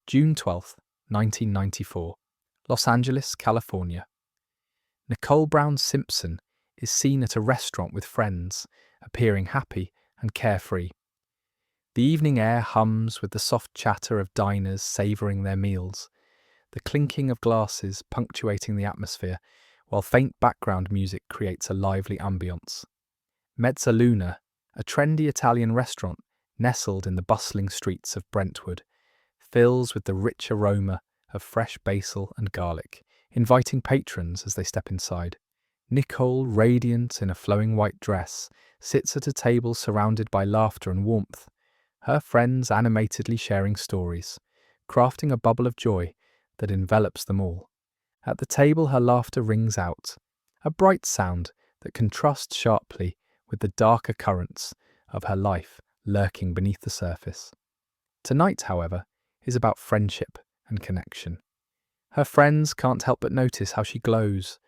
June 12th, 1994, Los Angeles, California. Nicole Brown Simpson is seen at a restaurant with friends, appearing happy and carefree. The evening air hums with the soft chatter of diners savouring their meals, the clinking of glasses punctuating the atmosphere, while faint background music creates a lively ambience. Mezzaluna, a trendy Italian restaurant nestled in the bustling streets of Brentwood, fills with the rich aroma of fresh basil and garlic, inviting patrons as they step inside. Nicole, radiant in a flowing white dress, sits at a table surrounded by laughter and warmth, her friends animatedly sharing stories, crafting a bubble of joy that envelops them all. At the table, her laughter rings out, a bright sound that contrasts sharply with the darker currents of her life lurking beneath the surface. Tonight, however, is about friendship and connection. Her friends can't help but notice how she glows,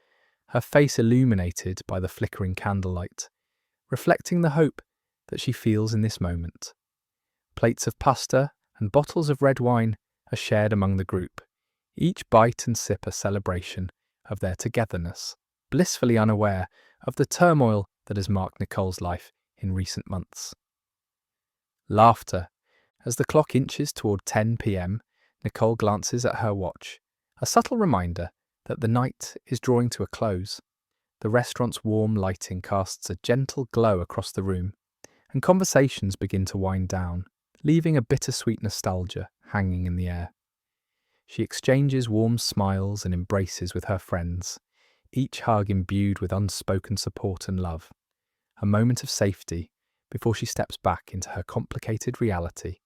her face illuminated by the flickering candlelight, reflecting the hope that she feels in this moment. Plates of pasta and bottles of red wine are shared among the group, each bite and sip a celebration of their togetherness, blissfully unaware of the turmoil that has marked Nicole's life in recent months. Laughter. As the clock inches toward 10 p.m., Nicole glances at her watch, a subtle reminder that the night is drawing to a close. The restaurant's warm lighting casts a gentle glow across the room, and conversations begin to wind down, leaving a bittersweet nostalgia hanging in the air. She exchanges warm smiles and embraces with her friends, each hug imbued with unspoken support and love, a moment of safety before she steps back into her complicated reality.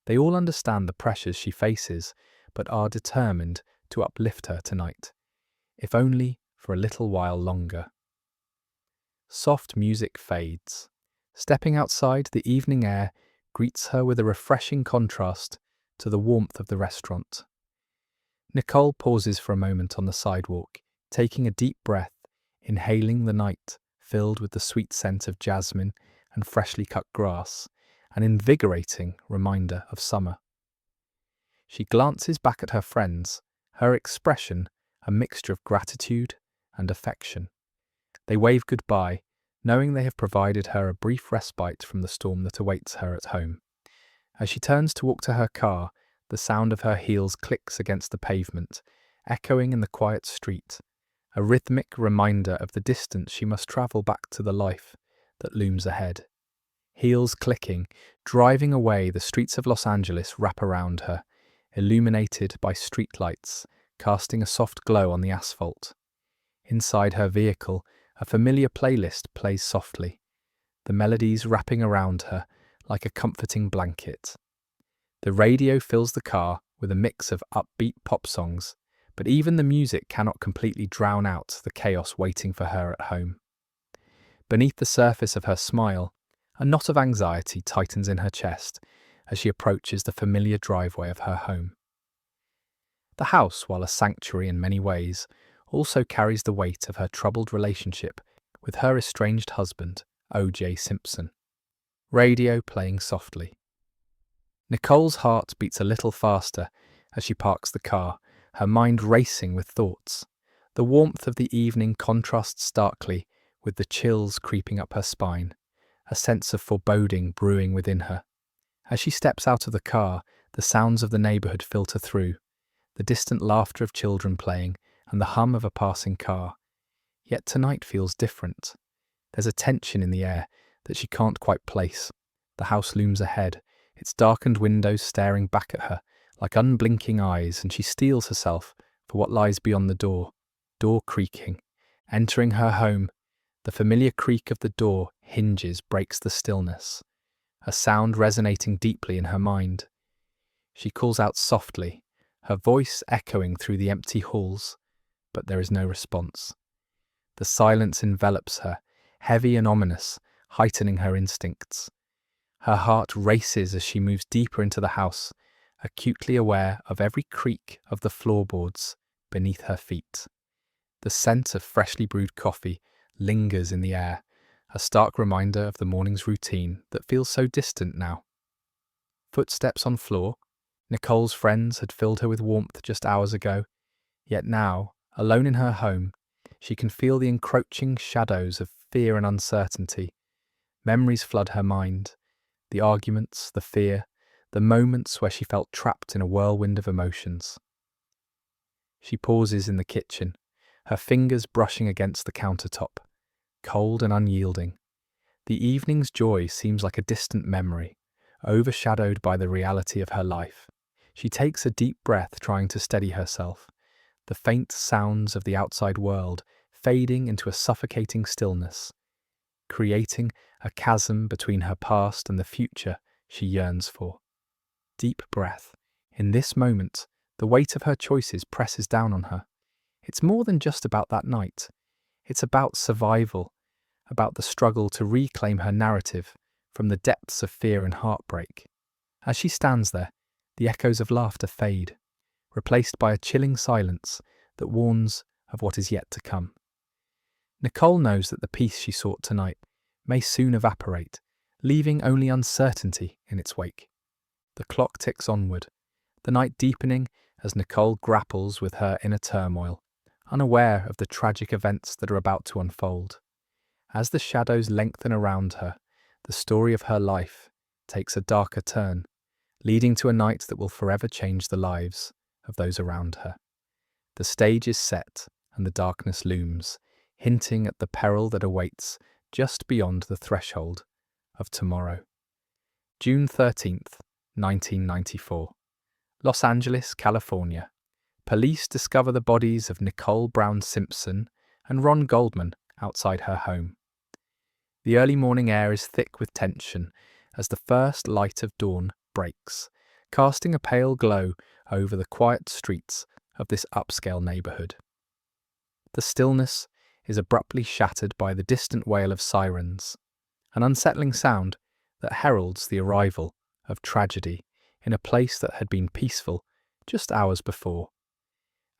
They all understand the pressures she faces, but are determined to uplift her tonight, if only for a little while longer. Soft music fades. Stepping outside, the evening air greets her with a refreshing contrast to the warmth of the restaurant. Nicole pauses for a moment on the sidewalk, taking a deep breath, inhaling the night filled with the sweet scent of jasmine and freshly cut grass, an invigorating reminder of summer. She glances back at her friends, her expression a mixture of gratitude and affection. They wave goodbye, knowing they have provided her a brief respite from the storm that awaits her at home. As she turns to walk to her car, the sound of her heels clicks against the pavement, echoing in the quiet street, a rhythmic reminder of the distance she must travel back to the life that looms ahead. Heels clicking, driving away, the streets of Los Angeles wrap around her, illuminated by streetlights, casting a soft glow on the asphalt. Inside her vehicle, a familiar playlist plays softly, the melodies wrapping around her like a comforting blanket. The radio fills the car with a mix of upbeat pop songs, but even the music cannot completely drown out the chaos waiting for her at home. Beneath the surface of her smile, a knot of anxiety tightens in her chest as she approaches the familiar driveway of her home. The house, while a sanctuary in many ways, also carries the weight of her troubled relationship with her estranged husband, Oj Simpson. Radio playing softly. Nicole's heart beats a little faster as she parks the car, her mind racing with thoughts. The warmth of the evening contrasts starkly with the chills creeping up her spine, a sense of foreboding brewing within her. As she steps out of the car, the sounds of the neighbourhood filter through, the distant laughter of children playing and the hum of a passing car. Yet tonight feels different. There's a tension in the air that she can't quite place. The house looms ahead, its darkened windows staring back at her like unblinking eyes, and she steels herself for what lies beyond the door creaking. Entering her home, the familiar creak of the door hinges breaks the stillness, a sound resonating deeply in her mind. She calls out softly, her voice echoing through the empty halls, but there is no response. The silence envelops her, heavy and ominous, heightening her instincts. Her heart races as she moves deeper into the house, acutely aware of every creak of the floorboards beneath her feet. The scent of freshly brewed coffee lingers in the air, a stark reminder of the morning's routine that feels so distant now. Footsteps on floor. Nicole's friends had filled her with warmth just hours ago, yet now, alone in her home, she can feel the encroaching shadows of fear and uncertainty. Memories flood her mind, the arguments, the fear, the moments where she felt trapped in a whirlwind of emotions. She pauses in the kitchen, her fingers brushing against the countertop, cold and unyielding. The evening's joy seems like a distant memory, overshadowed by the reality of her life. She takes a deep breath, trying to steady herself, the faint sounds of the outside world fading into a suffocating stillness, creating a chasm between her past and the future she yearns for. Deep breath. In this moment, the weight of her choices presses down on her. It's more than just about that night. It's about survival, about the struggle to reclaim her narrative from the depths of fear and heartbreak. As she stands there, the echoes of laughter fade, replaced by a chilling silence that warns of what is yet to come. Nicole knows that the peace she sought tonight may soon evaporate, leaving only uncertainty in its wake. The clock ticks onward, the night deepening as Nicole grapples with her inner turmoil, unaware of the tragic events that are about to unfold. As the shadows lengthen around her, the story of her life takes a darker turn, leading to a night that will forever change the lives of those around her. The stage is set and the darkness looms, hinting at the peril that awaits just beyond the threshold of tomorrow. June 13th, 1994. Los Angeles, California. Police discover the bodies of Nicole Brown Simpson and Ron Goldman outside her home. The early morning air is thick with tension as the first light of dawn breaks, casting a pale glow over the quiet streets of this upscale neighborhood. The stillness is abruptly shattered by the distant wail of sirens, an unsettling sound that heralds the arrival of tragedy in a place that had been peaceful just hours before.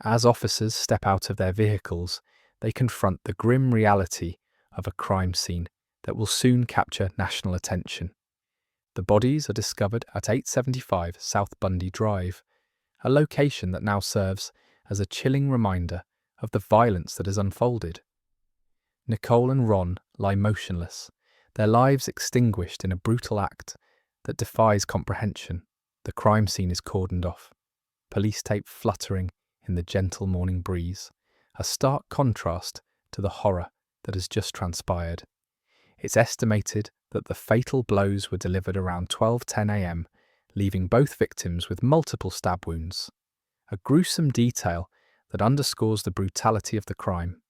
As officers step out of their vehicles, they confront the grim reality of a crime scene that will soon capture national attention. The bodies are discovered at 875 South Bundy Drive, a location that now serves as a chilling reminder of the violence that has unfolded. Nicole and Ron lie motionless, their lives extinguished in a brutal act that defies comprehension. The crime scene is cordoned off, police tape fluttering in the gentle morning breeze, a stark contrast to the horror that has just transpired. It's estimated that the fatal blows were delivered around 12:10 a.m., leaving both victims with multiple stab wounds, a gruesome detail that underscores the brutality of the crime.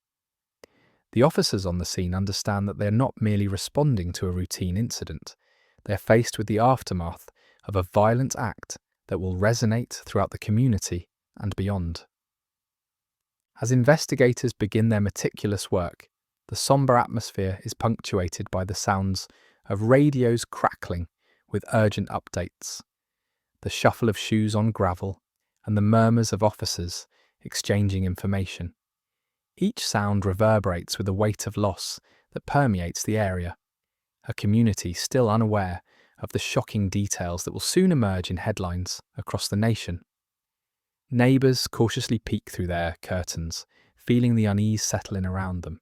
The officers on the scene understand that they are not merely responding to a routine incident. They are faced with the aftermath of a violent act that will resonate throughout the community and beyond. As investigators begin their meticulous work, the somber atmosphere is punctuated by the sounds of radios crackling with urgent updates, the shuffle of shoes on gravel, and the murmurs of officers exchanging information. Each sound reverberates with a weight of loss that permeates the area, a community still unaware of the shocking details that will soon emerge in headlines across the nation. Neighbours cautiously peek through their curtains, feeling the unease settle in around them,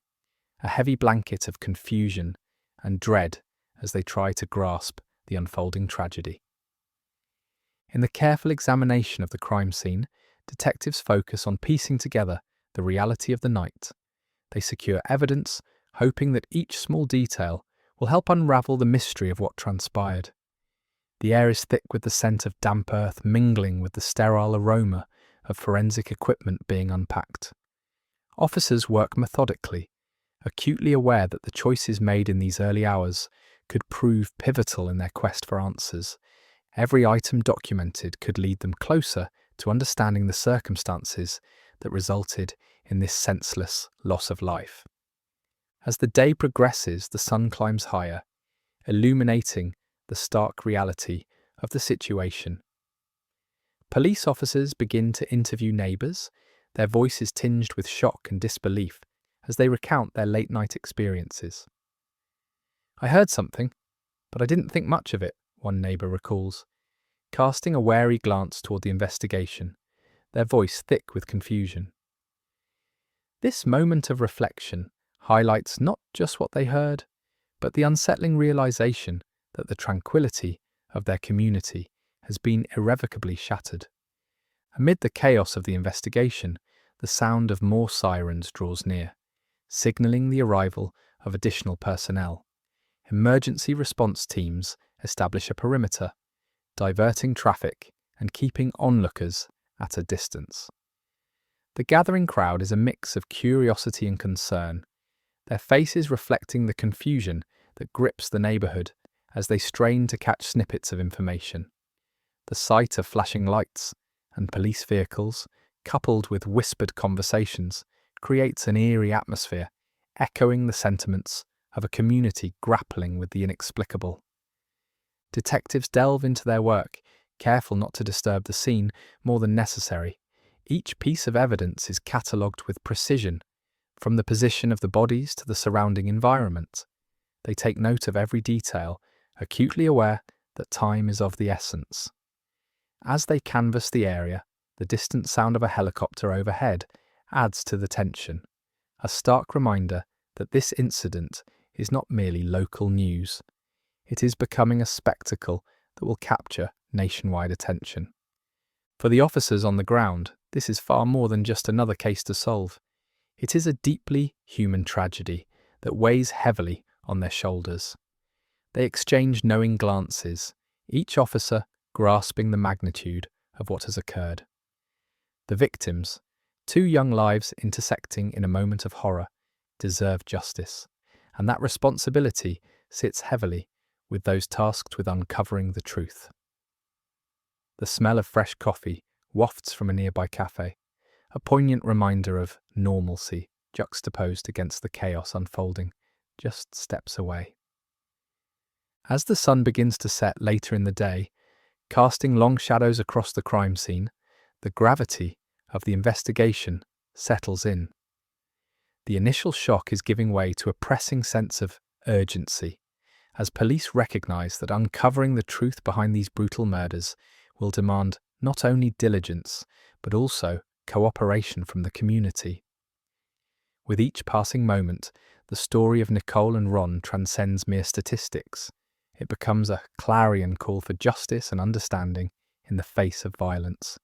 a heavy blanket of confusion and dread as they try to grasp the unfolding tragedy. In the careful examination of the crime scene, detectives focus on piecing together the reality of the night. They secure evidence, hoping that each small detail will help unravel the mystery of what transpired. The air is thick with the scent of damp earth mingling with the sterile aroma of forensic equipment being unpacked. Officers work methodically, acutely aware that the choices made in these early hours could prove pivotal in their quest for answers. Every item documented could lead them closer to understanding the circumstances that resulted in this senseless loss of life. As the day progresses, the sun climbs higher, illuminating the stark reality of the situation. Police officers begin to interview neighbours, their voices tinged with shock and disbelief as they recount their late-night experiences. "I heard something, but I didn't think much of it," one neighbour recalls. casting a wary glance toward the investigation, their voice thick with confusion. This moment of reflection highlights not just what they heard, but the unsettling realization that the tranquility of their community has been irrevocably shattered. Amid the chaos of the investigation, the sound of more sirens draws near, signaling the arrival of additional personnel. Emergency response teams establish a perimeter, diverting traffic and keeping onlookers at a distance. The gathering crowd is a mix of curiosity and concern, their faces reflecting the confusion that grips the neighborhood as they strain to catch snippets of information. The sight of flashing lights and police vehicles, coupled with whispered conversations, creates an eerie atmosphere, echoing the sentiments of a community grappling with the inexplicable. Detectives delve into their work, careful not to disturb the scene more than necessary. Each piece of evidence is catalogued with precision, from the position of the bodies to the surrounding environment. They take note of every detail, acutely aware that time is of the essence. As they canvass the area, the distant sound of a helicopter overhead adds to the tension, a stark reminder that this incident is not merely local news. It is becoming a spectacle that will capture nationwide attention. For the officers on the ground, this is far more than just another case to solve. It is a deeply human tragedy that weighs heavily on their shoulders. They exchange knowing glances, each officer grasping the magnitude of what has occurred. The victims, two young lives intersecting in a moment of horror, deserve justice, and that responsibility sits heavily with those tasked with uncovering the truth. The smell of fresh coffee wafts from a nearby cafe, a poignant reminder of normalcy juxtaposed against the chaos unfolding just steps away. As the sun begins to set later in the day, casting long shadows across the crime scene, the gravity of the investigation settles in. The initial shock is giving way to a pressing sense of urgency, as police recognize that uncovering the truth behind these brutal murders will demand not only diligence, but also cooperation from the community. With each passing moment, the story of Nicole and Ron transcends mere statistics. It becomes a clarion call for justice and understanding in the face of violence.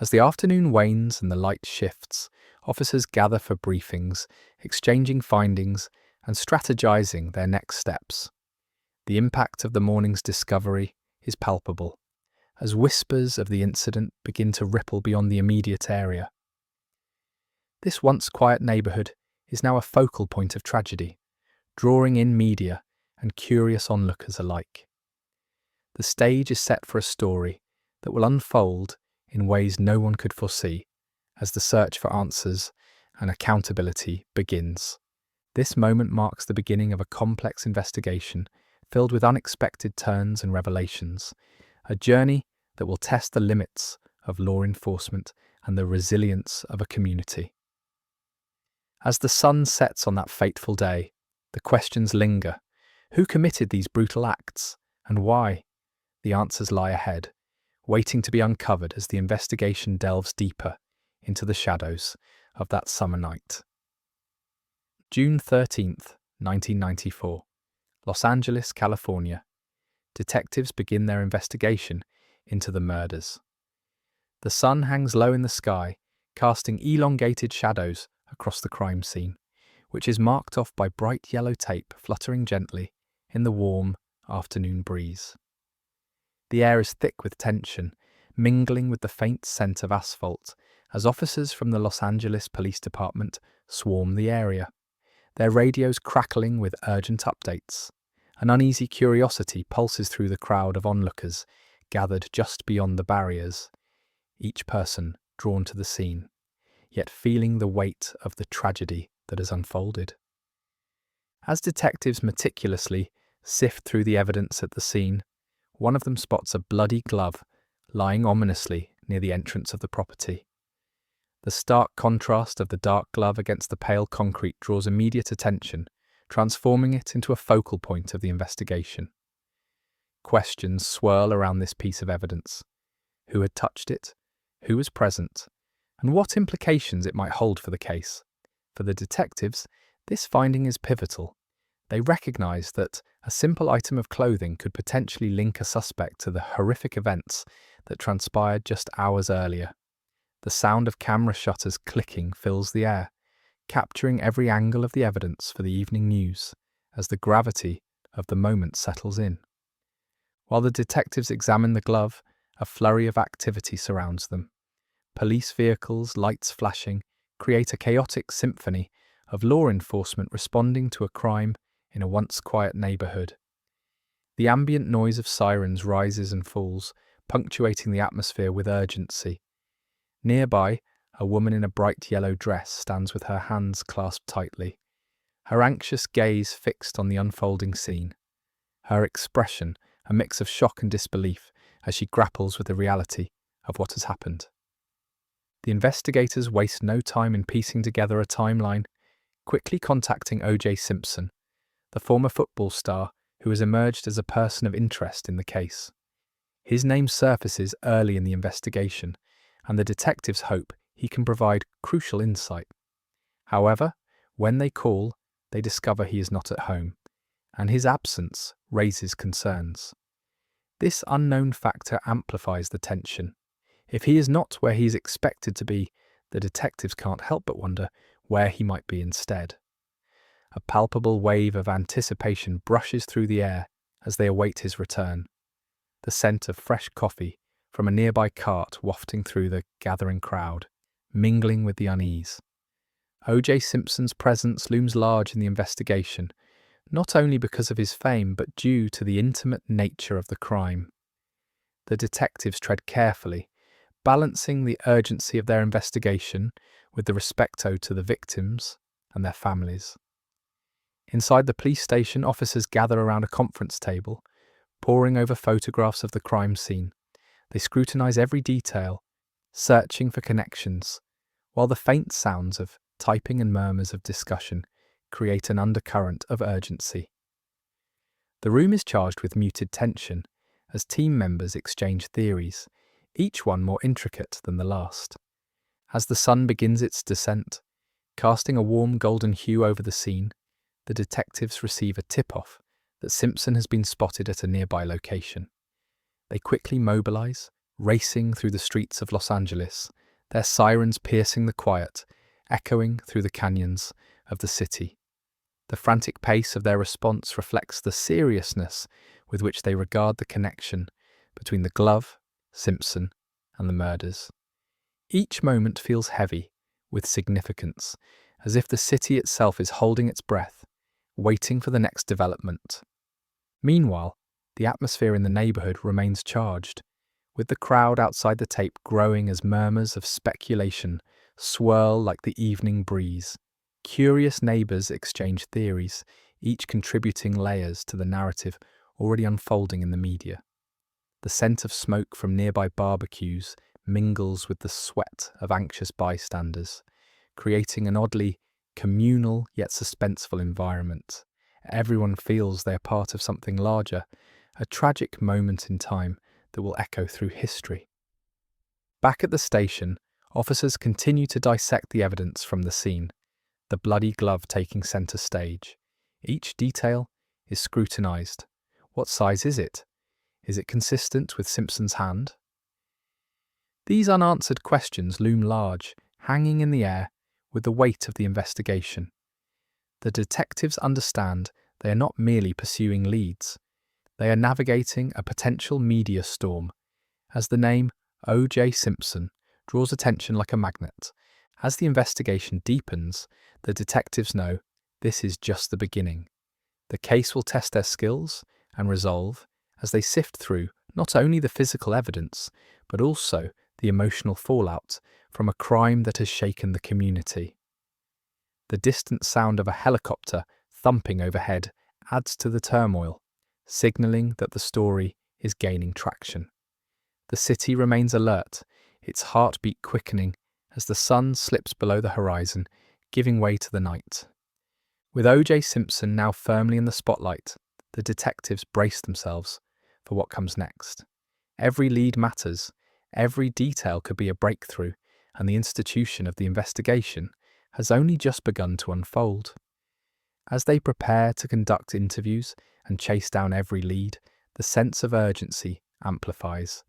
As the afternoon wanes and the light shifts, officers gather for briefings, exchanging findings and strategizing their next steps. The impact of the morning's discovery is palpable, as whispers of the incident begin to ripple beyond the immediate area. This once quiet neighborhood is now a focal point of tragedy, drawing in media and curious onlookers alike. The stage is set for a story that will unfold in ways no one could foresee as the search for answers and accountability begins. This moment marks the beginning of a complex investigation filled with unexpected turns and revelations, a journey that will test the limits of law enforcement and the resilience of a community. As the sun sets on that fateful day, the questions linger. Who committed these brutal acts, and why? The answers lie ahead, waiting to be uncovered as the investigation delves deeper into the shadows of that summer night. June 13th, 1994, Los Angeles, California. Detectives begin their investigation into the murders. The sun hangs low in the sky, casting elongated shadows across the crime scene, which is marked off by bright yellow tape fluttering gently in the warm afternoon breeze. The air is thick with tension, mingling with the faint scent of asphalt as officers from the Los Angeles Police Department swarm the area, their radios crackling with urgent updates. An uneasy curiosity pulses through the crowd of onlookers gathered just beyond the barriers, each person drawn to the scene, yet feeling the weight of the tragedy that has unfolded. As detectives meticulously sift through the evidence at the scene, one of them spots a bloody glove lying ominously near the entrance of the property. The stark contrast of the dark glove against the pale concrete draws immediate attention, transforming it into a focal point of the investigation. questions swirl around this piece of evidence. Who had touched it? Who was present? And what implications it might hold for the case. For the detectives, this finding is pivotal. They recognise that a simple item of clothing could potentially link a suspect to the horrific events that transpired just hours earlier. The sound of camera shutters clicking fills the air, capturing every angle of the evidence for the evening news as the gravity of the moment settles in. While the detectives examine the glove, a flurry of activity surrounds them. Police vehicles, lights flashing, create a chaotic symphony of law enforcement responding to a crime in a once quiet neighbourhood. The ambient noise of sirens rises and falls, punctuating the atmosphere with urgency. Nearby, a woman in a bright yellow dress stands with her hands clasped tightly, her anxious gaze fixed on the unfolding scene. Her expression a mix of shock and disbelief as she grapples with the reality of what has happened. The investigators waste no time in piecing together a timeline, quickly contacting Oj Simpson, the former football star who has emerged as a person of interest in the case. His name surfaces early in the investigation, and the detectives hope he can provide crucial insight. However, when they call, they discover he is not at home, and his absence raises concerns. This unknown factor amplifies the tension. If he is not where he is expected to be, the detectives can't help but wonder where he might be instead. A palpable wave of anticipation brushes through the air as they await his return, the scent of fresh coffee from a nearby cart wafting through the gathering crowd, mingling with the unease. Oj Simpson's presence looms large in the investigation, not only because of his fame but due to the intimate nature of the crime. The detectives tread carefully, balancing the urgency of their investigation with the respect owed to the victims and their families. Inside the police station, officers gather around a conference table, poring over photographs of the crime scene. They scrutinise every detail, searching for connections, while the faint sounds of typing and murmurs of discussion create an undercurrent of urgency. The room is charged with muted tension as team members exchange theories, each one more intricate than the last. As the sun begins its descent, casting a warm golden hue over the scene, the detectives receive a tip-off that Simpson has been spotted at a nearby location. They quickly mobilise, racing through the streets of Los Angeles, their sirens piercing the quiet, echoing through the canyons of the city. The frantic pace of their response reflects the seriousness with which they regard the connection between the glove, Simpson, and the murders. Each moment feels heavy, with significance, as if the city itself is holding its breath, waiting for the next development. Meanwhile, the atmosphere in the neighbourhood remains charged, with the crowd outside the tape growing as murmurs of speculation swirl like the evening breeze. Curious neighbours exchange theories, each contributing layers to the narrative already unfolding in the media. The scent of smoke from nearby barbecues mingles with the sweat of anxious bystanders, creating an oddly communal yet suspenseful environment. Everyone feels they are part of something larger, a tragic moment in time that will echo through history. Back at the station, officers continue to dissect the evidence from the scene, the bloody glove taking centre stage. Each detail is scrutinised. What size is it? Is it consistent with Simpson's hand? These unanswered questions loom large, hanging in the air with the weight of the investigation. The detectives understand they are not merely pursuing leads. They are navigating a potential media storm, as the name Oj Simpson draws attention like a magnet. As the investigation deepens, the detectives know this is just the beginning. The case will test their skills and resolve as they sift through not only the physical evidence, but also the emotional fallout from a crime that has shaken the community. The distant sound of a helicopter thumping overhead adds to the turmoil, signalling that the story is gaining traction. The city remains alert, its heartbeat quickening as the sun slips below the horizon, giving way to the night. With Oj Simpson now firmly in the spotlight, the detectives brace themselves for what comes next. Every lead matters, every detail could be a breakthrough, and the institution of the investigation has only just begun to unfold. As they prepare to conduct interviews and chase down every lead, the sense of urgency amplifies,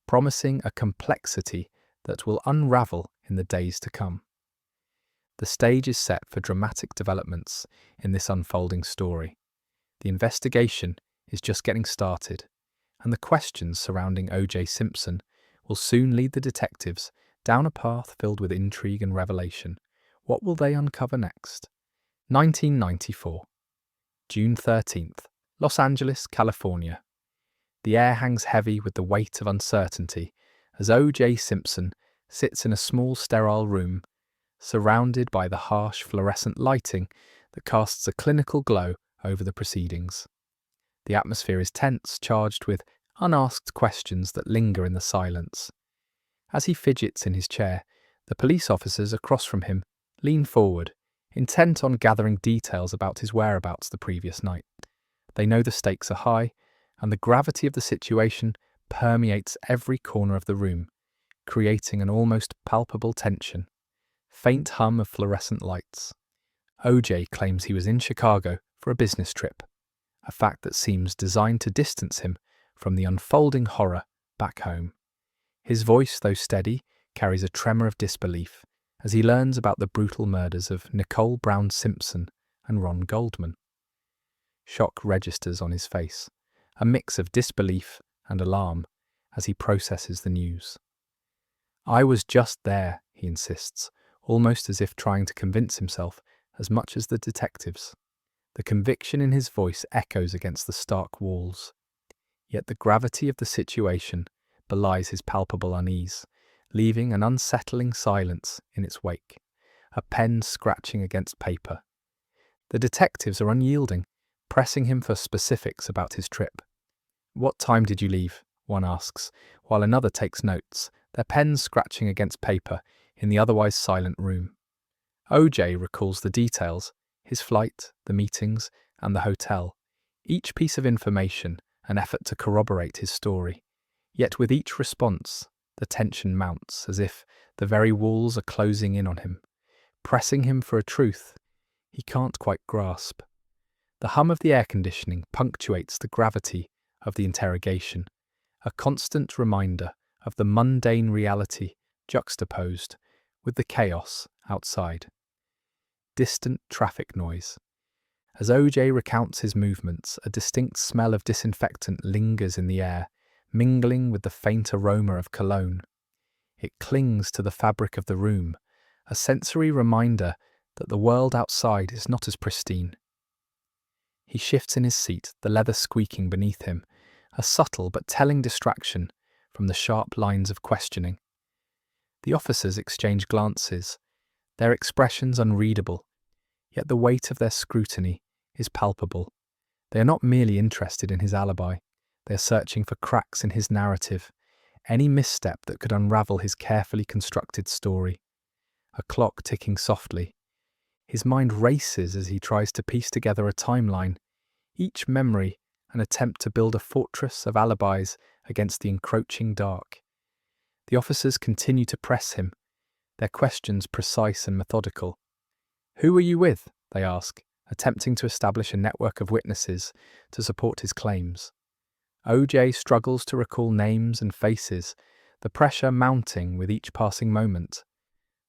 promising a complexity that will unravel in the days to come. The stage is set for dramatic developments in this unfolding story. The investigation is just getting started, and the questions surrounding Oj Simpson will soon lead the detectives down a path filled with intrigue and revelation. What will they uncover next? 1994, June 13th, Los Angeles, California. The air hangs heavy with the weight of uncertainty as Oj Simpson sits in a small sterile room, surrounded by the harsh fluorescent lighting that casts a clinical glow over the proceedings. The atmosphere is tense, charged with unasked questions that linger in the silence. As he fidgets in his chair, the police officers across from him lean forward, intent on gathering details about his whereabouts the previous night. They know the stakes are high, and the gravity of the situation permeates every corner of the room, creating an almost palpable tension. Faint hum of fluorescent lights. Oj claims he was in Chicago for a business trip, a fact that seems designed to distance him from the unfolding horror back home. His voice, though steady, carries a tremor of disbelief as he learns about the brutal murders of Nicole Brown Simpson and Ron Goldman. Shock registers on his face, a mix of disbelief and alarm as he processes the news. "I was just there," he insists, almost as if trying to convince himself as much as the detectives. The conviction in his voice echoes against the stark walls. Yet the gravity of the situation belies his palpable unease, leaving an unsettling silence in its wake, a pen scratching against paper. The detectives are unyielding, pressing him for specifics about his trip. "What time did you leave?" one asks, while another takes notes, their pens scratching against paper in the otherwise silent room. Oj recalls the details, his flight, the meetings, and the hotel, each piece of information an effort to corroborate his story. Yet with each response, the tension mounts, as if the very walls are closing in on him, pressing him for a truth he can't quite grasp. The hum of the air conditioning punctuates the gravity of the interrogation, a constant reminder of the mundane reality juxtaposed with the chaos outside. Distant traffic noise. As Oj recounts his movements, a distinct smell of disinfectant lingers in the air, mingling with the faint aroma of cologne. It clings to the fabric of the room, a sensory reminder that the world outside is not as pristine. He shifts in his seat, the leather squeaking beneath him, a subtle but telling distraction from the sharp lines of questioning. The officers exchange glances, their expressions unreadable, yet the weight of their scrutiny is palpable. They are not merely interested in his alibi, they are searching for cracks in his narrative, any misstep that could unravel his carefully constructed story. A clock ticking softly. His mind races as he tries to piece together a timeline, each memory an attempt to build a fortress of alibis against the encroaching dark. The officers continue to press him, their questions precise and methodical. "Who were you with?" they ask, attempting to establish a network of witnesses to support his claims. Oj struggles to recall names and faces, the pressure mounting with each passing moment.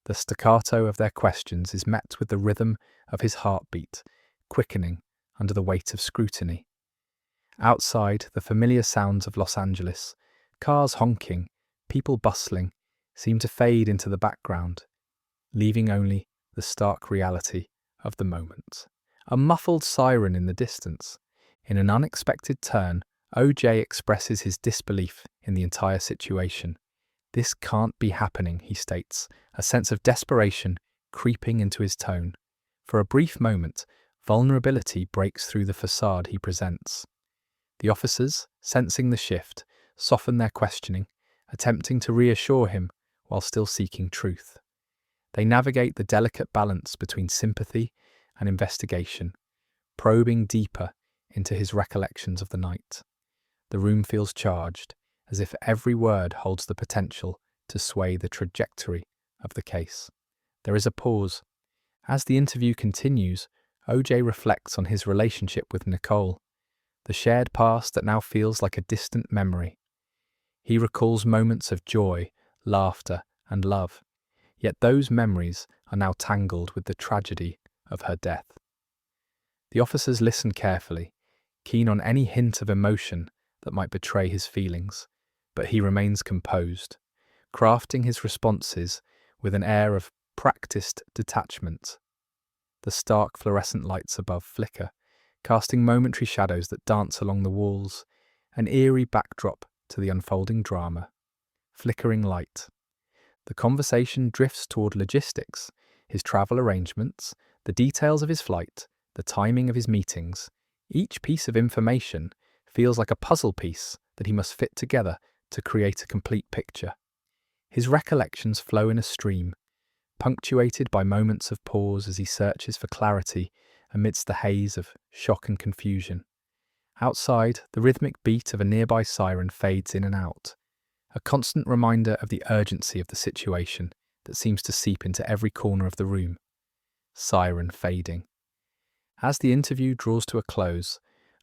The staccato of their questions is met with the rhythm of his heartbeat, quickening under the weight of scrutiny. Outside, the familiar sounds of Los Angeles, cars honking, people bustling, seem to fade into the background, leaving only the stark reality of the moment. A muffled siren in the distance. In an unexpected turn, Oj expresses his disbelief in the entire situation. "This can't be happening," he states, a sense of desperation creeping into his tone. For a brief moment, vulnerability breaks through the facade he presents. The officers, sensing the shift, soften their questioning, attempting to reassure him while still seeking truth. They navigate the delicate balance between sympathy and investigation, probing deeper into his recollections of the night. The room feels charged, as if every word holds the potential to sway the trajectory of the case. There is a pause. As the interview continues, OJ reflects on his relationship with Nicole, the shared past that now feels like a distant memory. He recalls moments of joy, laughter, and love, yet those memories are now tangled with the tragedy of her death. The officers listen carefully, keen on any hint of emotion that might betray his feelings, but he remains composed, crafting his responses with an air of practiced detachment. The stark fluorescent lights above flicker, casting momentary shadows that dance along the walls, an eerie backdrop to the unfolding drama. Flickering light. The conversation drifts toward logistics, his travel arrangements, the details of his flight, the timing of his meetings. Each piece of information feels like a puzzle piece that he must fit together to create a complete picture. His recollections flow in a stream, punctuated by moments of pause as he searches for clarity amidst the haze of shock and confusion. Outside, the rhythmic beat of a nearby siren fades in and out, a constant reminder of the urgency of the situation that seems to seep into every corner of the room. Siren fading. As the interview draws to a close,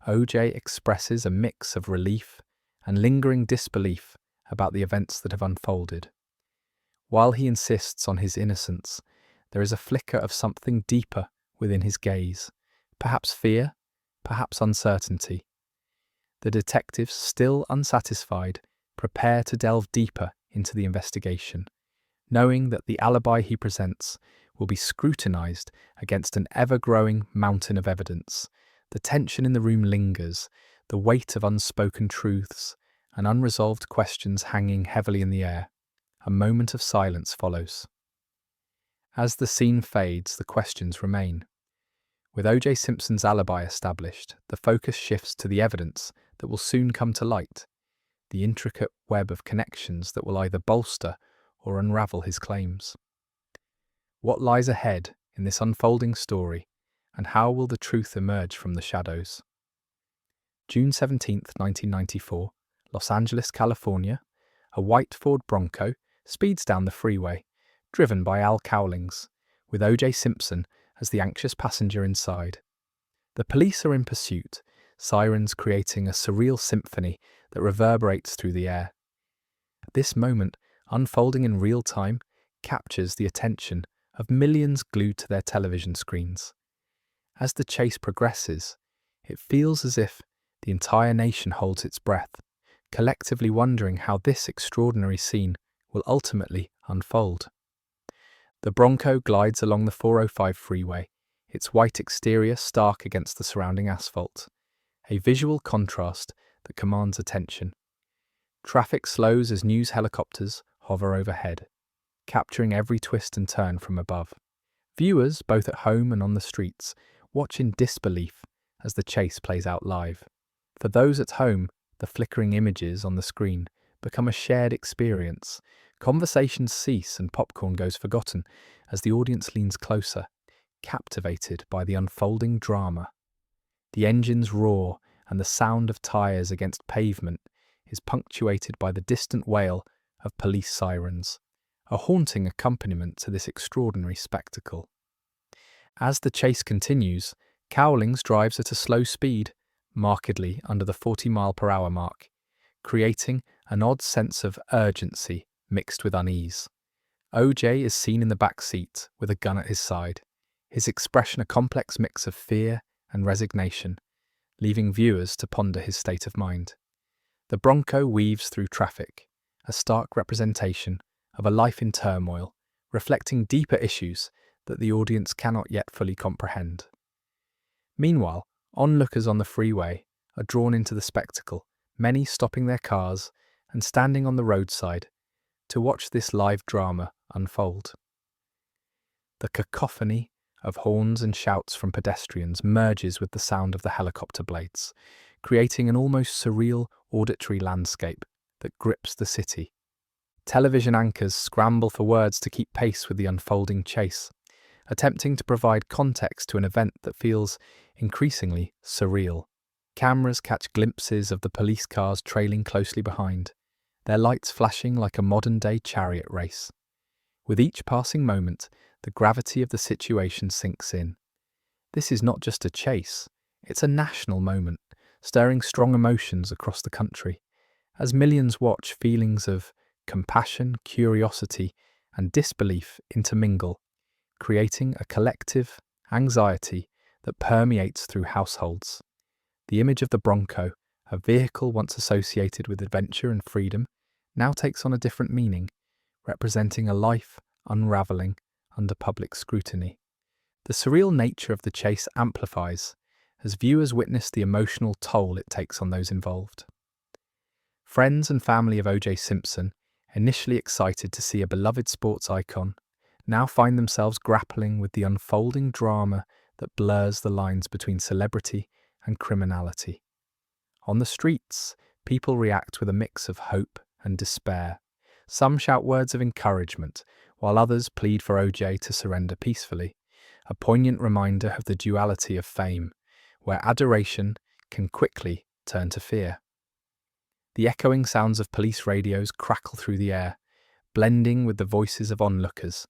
OJ expresses a mix of relief and lingering disbelief about the events that have unfolded. While he insists on his innocence, there is a flicker of something deeper within his gaze, perhaps fear, perhaps uncertainty. The detectives, still unsatisfied, prepare to delve deeper into the investigation, knowing that the alibi he presents will be scrutinized against an ever-growing mountain of evidence. The tension in the room lingers, the weight of unspoken truths and unresolved questions hanging heavily in the air. A moment of silence follows. As the scene fades, the questions remain. With O.J. Simpson's alibi established, the focus shifts to the evidence that will soon come to light, the intricate web of connections that will either bolster or unravel his claims. What lies ahead in this unfolding story, and how will the truth emerge from the shadows? June 17, 1994, Los Angeles, California. A white Ford Bronco speeds down the freeway, driven by Al Cowlings, with O.J. Simpson as the anxious passenger inside. The police are in pursuit, sirens creating a surreal symphony that reverberates through the air. This moment, unfolding in real time, captures the attention of millions glued to their television screens. As the chase progresses, it feels as if the entire nation holds its breath, collectively wondering how this extraordinary scene will ultimately unfold. The Bronco glides along the 405 freeway, its white exterior stark against the surrounding asphalt, a visual contrast that commands attention. Traffic slows as news helicopters hover overhead, capturing every twist and turn from above. Viewers, both at home and on the streets, watch in disbelief as the chase plays out live. For those at home, the flickering images on the screen become a shared experience. Conversations cease and popcorn goes forgotten as the audience leans closer, captivated by the unfolding drama. The engines roar and the sound of tyres against pavement is punctuated by the distant wail of police sirens, a haunting accompaniment to this extraordinary spectacle. As the chase continues, Cowlings drives at a slow speed, markedly under the 40-mile-per-hour mark, creating an odd sense of urgency mixed with unease. OJ is seen in the back seat with a gun at his side, his expression a complex mix of fear and resignation, leaving viewers to ponder his state of mind. The Bronco weaves through traffic, a stark representation of a life in turmoil, reflecting deeper issues that the audience cannot yet fully comprehend. Meanwhile, onlookers on the freeway are drawn into the spectacle, many stopping their cars and standing on the roadside to watch this live drama unfold. The cacophony of horns and shouts from pedestrians merges with the sound of the helicopter blades, creating an almost surreal auditory landscape that grips the city. Television anchors scramble for words to keep pace with the unfolding chase, attempting to provide context to an event that feels increasingly surreal. Cameras catch glimpses of the police cars trailing closely behind, their lights flashing like a modern-day chariot race. With each passing moment, the gravity of the situation sinks in. This is not just a chase, it's a national moment, stirring strong emotions across the country. As millions watch, feelings of compassion, curiosity, and disbelief intermingle, creating a collective anxiety that permeates through households. The image of the Bronco, a vehicle once associated with adventure and freedom, now takes on a different meaning, representing a life unravelling under public scrutiny. The surreal nature of the chase amplifies as viewers witness the emotional toll it takes on those involved. Friends and family of Oj Simpson, initially excited to see a beloved sports icon, now find themselves grappling with the unfolding drama that blurs the lines between celebrity and criminality. On the streets, people react with a mix of hope and despair. Some shout words of encouragement, while others plead for Oj to surrender peacefully, a poignant reminder of the duality of fame, where adoration can quickly turn to fear. The echoing sounds of police radios crackle through the air, blending with the voices of onlookers,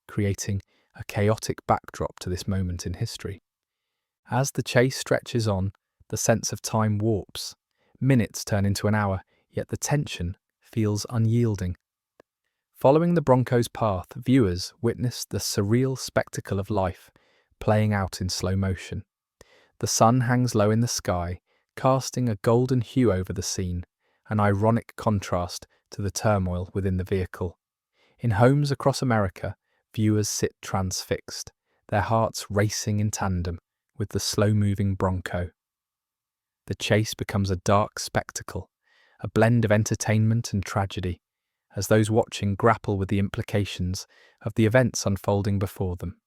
creating a chaotic backdrop to this moment in history. As the chase stretches on, the sense of time warps. Minutes turn into an hour, yet the tension feels unyielding. Following the Bronco's path, viewers witness the surreal spectacle of life playing out in slow motion. The sun hangs low in the sky, casting a golden hue over the scene, an ironic contrast to the turmoil within the vehicle. In homes across America, viewers sit transfixed, their hearts racing in tandem with the slow-moving Bronco. The chase becomes a dark spectacle, a blend of entertainment and tragedy, as those watching grapple with the implications of the events unfolding before them.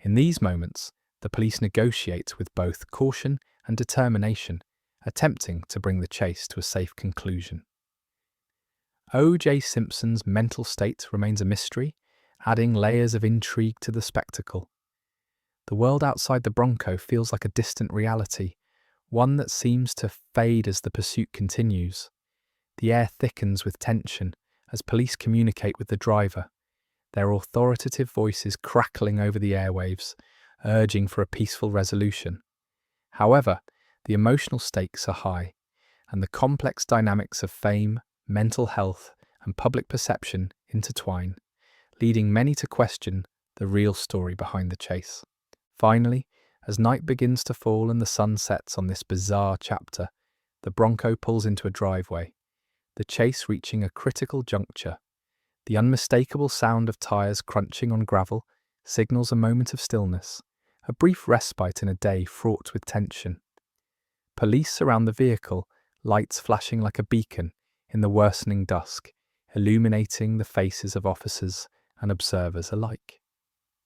In these moments, the police negotiate with both caution and determination, attempting to bring the chase to a safe conclusion. Oj Simpson's mental state remains a mystery, adding layers of intrigue to the spectacle. The world outside the Bronco feels like a distant reality, one that seems to fade as the pursuit continues. The air thickens with tension as police communicate with the driver, their authoritative voices crackling over the airwaves, urging for a peaceful resolution. However, the emotional stakes are high, and the complex dynamics of fame, mental health, and public perception intertwine, leading many to question the real story behind the chase. Finally, as night begins to fall and the sun sets on this bizarre chapter, the Bronco pulls into a driveway, the chase reaching a critical juncture. The unmistakable sound of tyres crunching on gravel signals a moment of stillness, a brief respite in a day fraught with tension. Police surround the vehicle, lights flashing like a beacon in the worsening dusk, illuminating the faces of officers and observers alike.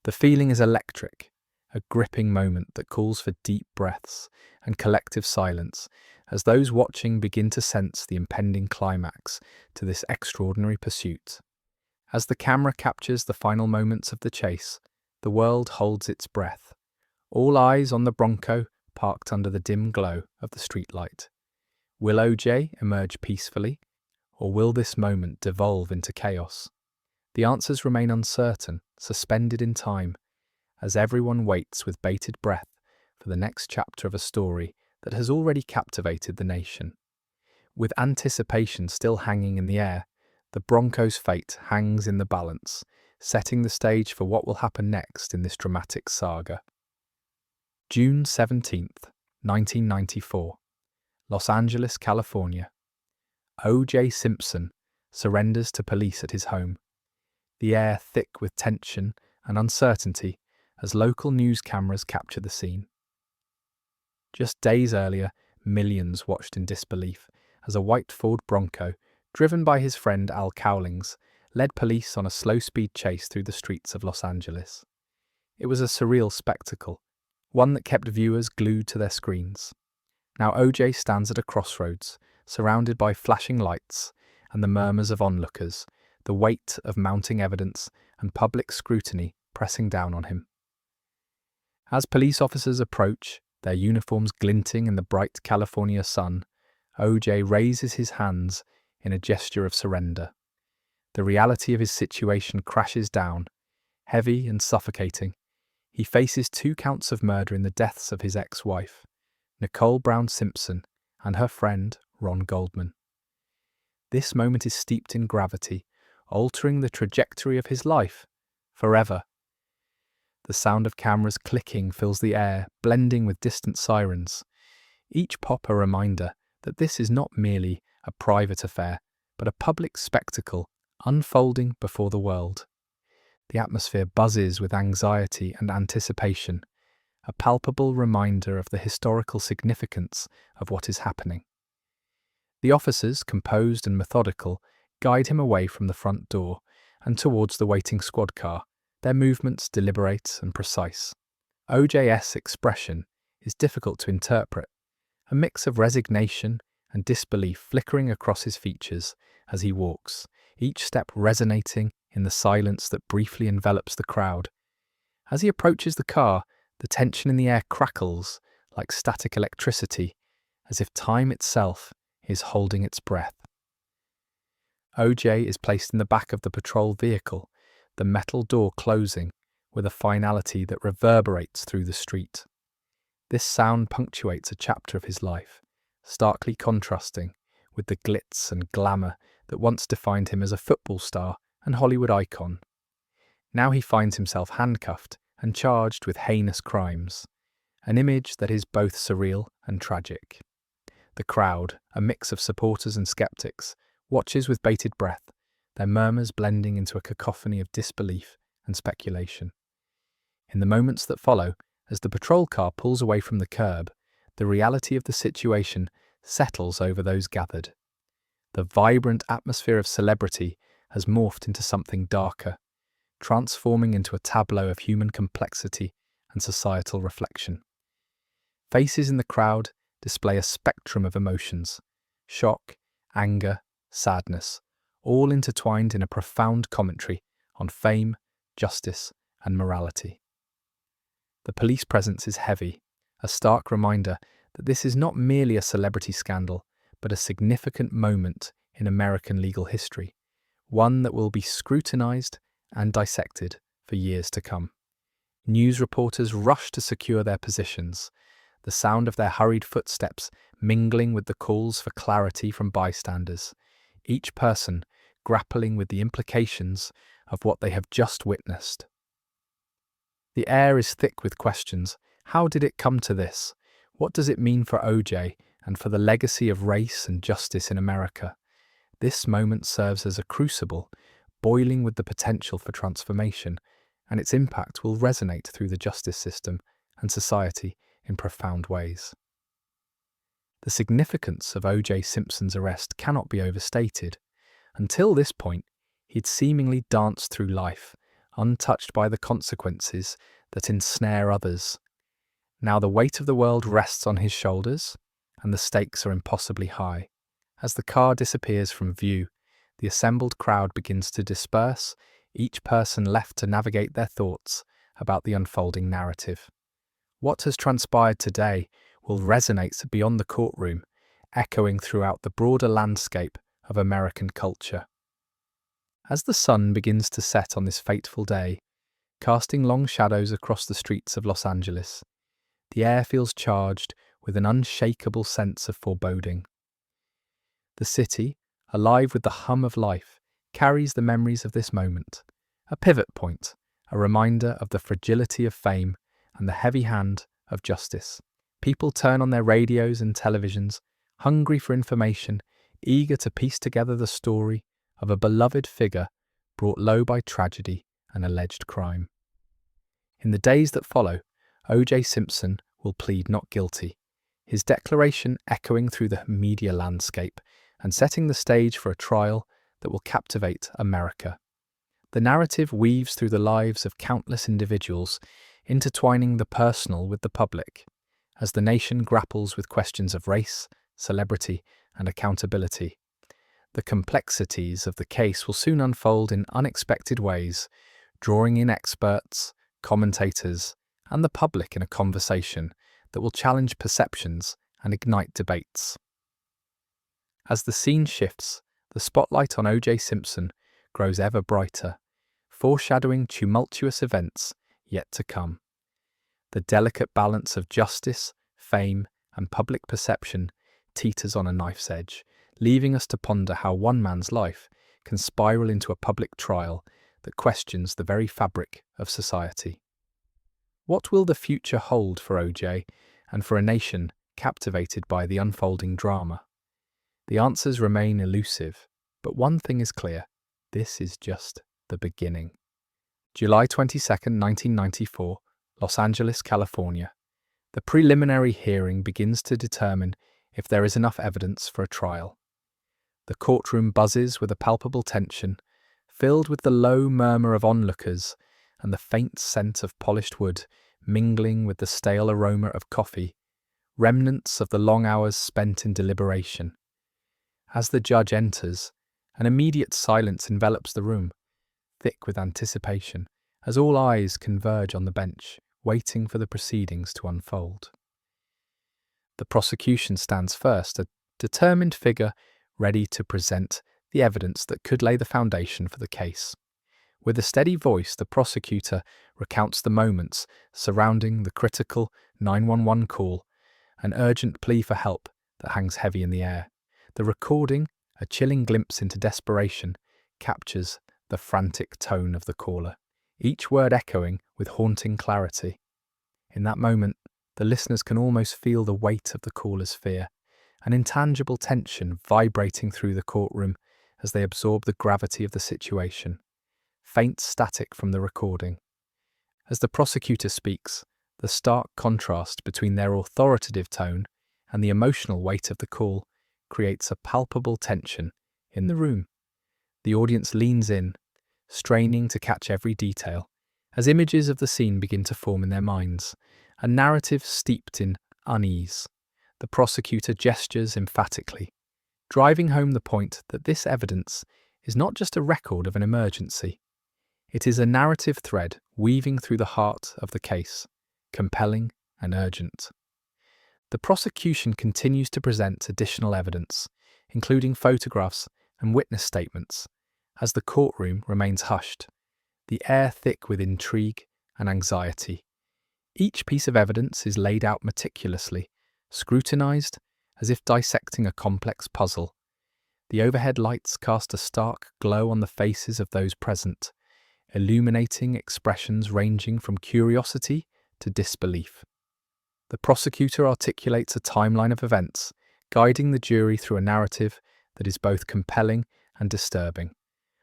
The feeling is electric, a gripping moment that calls for deep breaths and collective silence as those watching begin to sense the impending climax to this extraordinary pursuit. As the camera captures the final moments of the chase, the world holds its breath. All eyes on the Bronco parked under the dim glow of the streetlight. Will Oj emerge peacefully, or will this moment devolve into chaos? The answers remain uncertain, suspended in time, as everyone waits with bated breath for the next chapter of a story that has already captivated the nation. With anticipation still hanging in the air, the Bronco's fate hangs in the balance, setting the stage for what will happen next in this dramatic saga. June 17th, 1994, Los Angeles, California. Oj Simpson surrenders to police at his home, the air thick with tension and uncertainty as local news cameras capture the scene. Just days earlier, millions watched in disbelief as a white Ford Bronco, driven by his friend Al Cowlings, led police on a slow-speed chase through the streets of Los Angeles. It was a surreal spectacle, one that kept viewers glued to their screens. Now Oj stands at a crossroads, surrounded by flashing lights and the murmurs of onlookers, the weight of mounting evidence and public scrutiny pressing down on him. As police officers approach, Their uniforms glinting in the bright California sun, OJ raises his hands in a gesture of surrender. The reality of his situation crashes down, heavy and suffocating. He faces 2 counts of murder in the deaths of his ex-wife, Nicole Brown Simpson, and her friend, Ron Goldman. This moment is steeped in gravity, altering the trajectory of his life forever. The sound of cameras clicking fills the air, blending with distant sirens. Each pop a reminder that this is not merely a private affair, but a public spectacle unfolding before the world. The atmosphere buzzes with anxiety and anticipation, a palpable reminder of the historical significance of what is happening. The officers, composed and methodical, guide him away from the front door and towards the waiting squad car, their movements deliberate and precise. OJ's expression is difficult to interpret, a mix of resignation and disbelief flickering across his features as he walks, each step resonating in the silence that briefly envelops the crowd. As he approaches the car, the tension in the air crackles like static electricity, as if time itself is holding its breath. OJ is placed in the back of the patrol vehicle, the metal door closing with a finality that reverberates through the street. This sound punctuates a chapter of his life, starkly contrasting with the glitz and glamour that once defined him as a football star and Hollywood icon. Now he finds himself handcuffed and charged with heinous crimes, an image that is both surreal and tragic. The crowd, a mix of supporters and skeptics, watches with bated breath, their murmurs blending into a cacophony of disbelief and speculation. In the moments that follow, as the patrol car pulls away from the curb, the reality of the situation settles over those gathered. The vibrant atmosphere of celebrity has morphed into something darker, transforming into a tableau of human complexity and societal reflection. Faces in the crowd display a spectrum of emotions: shock, anger, sadness, all intertwined in a profound commentary on fame, justice, and morality. The police presence is heavy, a stark reminder that this is not merely a celebrity scandal, but a significant moment in American legal history, one that will be scrutinized and dissected for years to come. News reporters rush to secure their positions, the sound of their hurried footsteps mingling with the calls for clarity from bystanders, each person grappling with the implications of what they have just witnessed. The air is thick with questions. How did it come to this? What does it mean for OJ and for the legacy of race and justice in America? This moment serves as a crucible, boiling with the potential for transformation, and its impact will resonate through the justice system and society in profound ways. The significance of O.J. Simpson's arrest cannot be overstated. Until this point, he'd seemingly danced through life, untouched by the consequences that ensnare others. Now the weight of the world rests on his shoulders, and the stakes are impossibly high. As the car disappears from view, the assembled crowd begins to disperse, each person left to navigate their thoughts about the unfolding narrative. What has transpired today will resonate beyond the courtroom, echoing throughout the broader landscape of American culture. As the sun begins to set on this fateful day, casting long shadows across the streets of Los Angeles, the air feels charged with an unshakable sense of foreboding. The city, alive with the hum of life, carries the memories of this moment, a pivot point, a reminder of the fragility of fame and the heavy hand of justice. People turn on their radios and televisions, hungry for information, eager to piece together the story of a beloved figure brought low by tragedy and alleged crime. In the days that follow, O.J. Simpson will plead not guilty, his declaration echoing through the media landscape and setting the stage for a trial that will captivate America. The narrative weaves through the lives of countless individuals, intertwining the personal with the public, as the nation grapples with questions of race, celebrity, and accountability. The complexities of the case will soon unfold in unexpected ways, drawing in experts, commentators, and the public in a conversation that will challenge perceptions and ignite debates. As the scene shifts, the spotlight on Oj Simpson grows ever brighter, foreshadowing tumultuous events yet to come. The delicate balance of justice, fame, and public perception teeters on a knife's edge, leaving us to ponder how one man's life can spiral into a public trial that questions the very fabric of society. What will the future hold for OJ and for a nation captivated by the unfolding drama? The answers remain elusive, but one thing is clear: this is just the beginning. July 22nd, 1994, Los Angeles, California. The preliminary hearing begins to determine if there is enough evidence for a trial. The courtroom buzzes with a palpable tension, filled with the low murmur of onlookers and the faint scent of polished wood mingling with the stale aroma of coffee, remnants of the long hours spent in deliberation. As the judge enters, an immediate silence envelops the room, thick with anticipation, as all eyes converge on the bench, waiting for the proceedings to unfold. The prosecution stands first, a determined figure ready to present the evidence that could lay the foundation for the case. With a steady voice, the prosecutor recounts the moments surrounding the critical 911 call, an urgent plea for help that hangs heavy in the air. The recording, a chilling glimpse into desperation, captures the frantic tone of the caller, each word echoing with haunting clarity. In that moment, the listeners can almost feel the weight of the caller's fear, an intangible tension vibrating through the courtroom as they absorb the gravity of the situation. Faint static from the recording. As the prosecutor speaks, the stark contrast between their authoritative tone and the emotional weight of the call creates a palpable tension in the room. The audience leans in, straining to catch every detail, as images of the scene begin to form in their minds, a narrative steeped in unease. The prosecutor gestures emphatically, driving home the point that this evidence is not just a record of an emergency. It is a narrative thread weaving through the heart of the case, compelling and urgent. The prosecution continues to present additional evidence, including photographs and witness statements, as the courtroom remains hushed, the air thick with intrigue and anxiety. Each piece of evidence is laid out meticulously, scrutinized as if dissecting a complex puzzle. The overhead lights cast a stark glow on the faces of those present, illuminating expressions ranging from curiosity to disbelief. The prosecutor articulates a timeline of events, guiding the jury through a narrative that is both compelling and disturbing,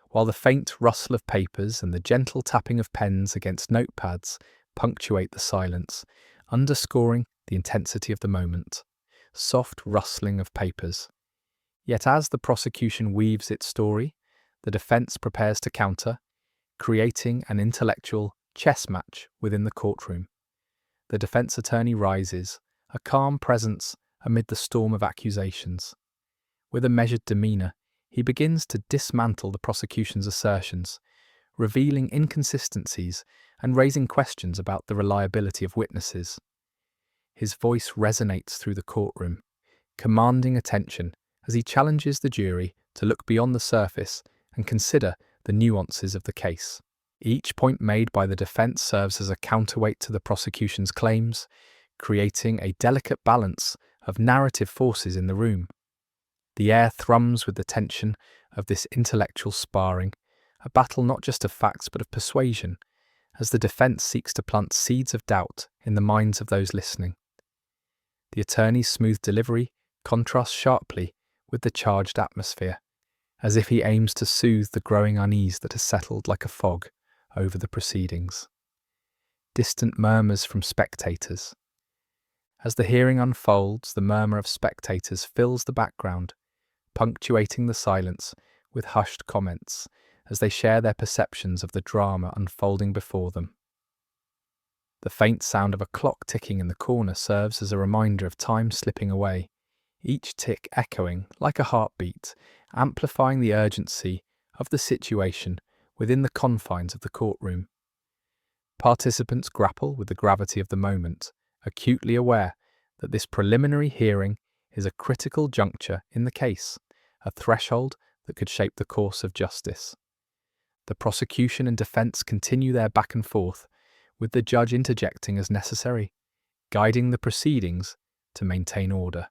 while the faint rustle of papers and the gentle tapping of pens against notepads punctuate the silence, underscoring the intensity of the moment. Soft rustling of papers. Yet as the prosecution weaves its story, the defense prepares to counter, creating an intellectual chess match within the courtroom. The defense attorney rises, a calm presence amid the storm of accusations. With a measured demeanor, he begins to dismantle the prosecution's assertions, revealing inconsistencies and raising questions about the reliability of witnesses. His voice resonates through the courtroom, commanding attention as he challenges the jury to look beyond the surface and consider the nuances of the case. Each point made by the defense serves as a counterweight to the prosecution's claims, creating a delicate balance of narrative forces in the room. The air thrums with the tension of this intellectual sparring, a battle not just of facts but of persuasion, as the defense seeks to plant seeds of doubt in the minds of those listening. The attorney's smooth delivery contrasts sharply with the charged atmosphere, as if he aims to soothe the growing unease that has settled like a fog over the proceedings. Distant murmurs from spectators. As the hearing unfolds, the murmur of spectators fills the background, punctuating the silence with hushed comments as they share their perceptions of the drama unfolding before them. The faint sound of a clock ticking in the corner serves as a reminder of time slipping away, each tick echoing like a heartbeat, amplifying the urgency of the situation within the confines of the courtroom. Participants grapple with the gravity of the moment, acutely aware that this preliminary hearing is a critical juncture in the case, a threshold that could shape the course of justice. The prosecution and defense continue their back and forth, with the judge interjecting as necessary, guiding the proceedings to maintain order.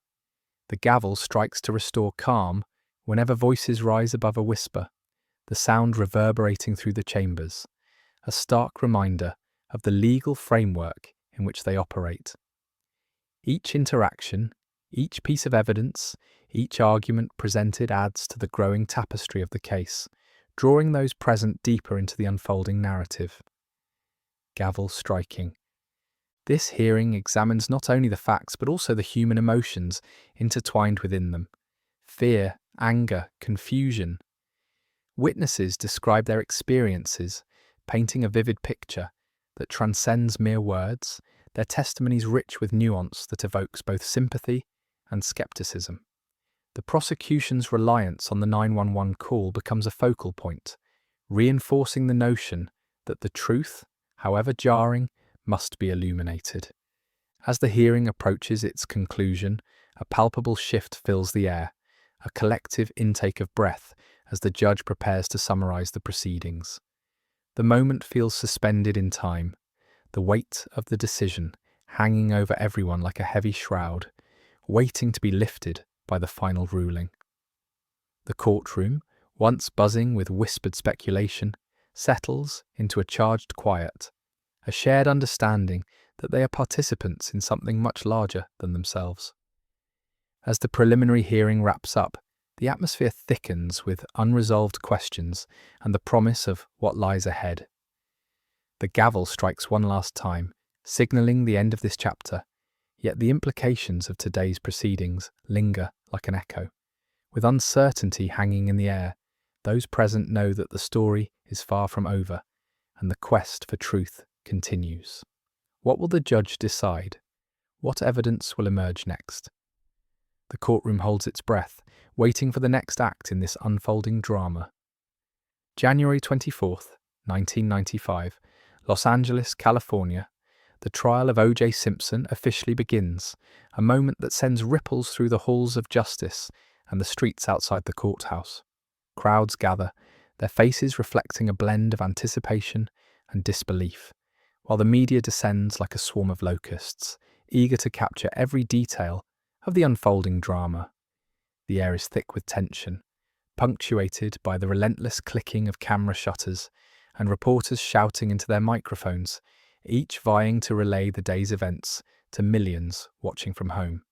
The gavel strikes to restore calm whenever voices rise above a whisper, the sound reverberating through the chambers, a stark reminder of the legal framework in which they operate. Each interaction, each piece of evidence, each argument presented adds to the growing tapestry of the case, drawing those present deeper into the unfolding narrative. Gavel striking. This hearing examines not only the facts but also the human emotions intertwined within them: fear, anger, confusion. Witnesses describe their experiences, painting a vivid picture that transcends mere words, their testimonies rich with nuance that evokes both sympathy and skepticism. The prosecution's reliance on the 911 call becomes a focal point, reinforcing the notion that the truth, however jarring, must be illuminated. As the hearing approaches its conclusion, a palpable shift fills the air, a collective intake of breath as the judge prepares to summarize the proceedings. The moment feels suspended in time, the weight of the decision hanging over everyone like a heavy shroud, waiting to be lifted by the final ruling. The courtroom, once buzzing with whispered speculation, settles into a charged quiet, a shared understanding that they are participants in something much larger than themselves. As the preliminary hearing wraps up, the atmosphere thickens with unresolved questions and the promise of what lies ahead. The gavel strikes one last time, signalling the end of this chapter, yet the implications of today's proceedings linger like an echo. With uncertainty hanging in the air, those present know that the story is far from over, and the quest for truth continues. What will the judge decide? What evidence will emerge next? The courtroom holds its breath, waiting for the next act in this unfolding drama. January 24th, 1995, Los Angeles, California. The trial of Oj Simpson officially begins, a moment that sends ripples through the halls of justice and the streets outside the courthouse. Crowds gather, their faces reflecting a blend of anticipation and disbelief, while the media descends like a swarm of locusts, eager to capture every detail of the unfolding drama. The air is thick with tension, punctuated by the relentless clicking of camera shutters and reporters shouting into their microphones, each vying to relay the day's events to millions watching from home.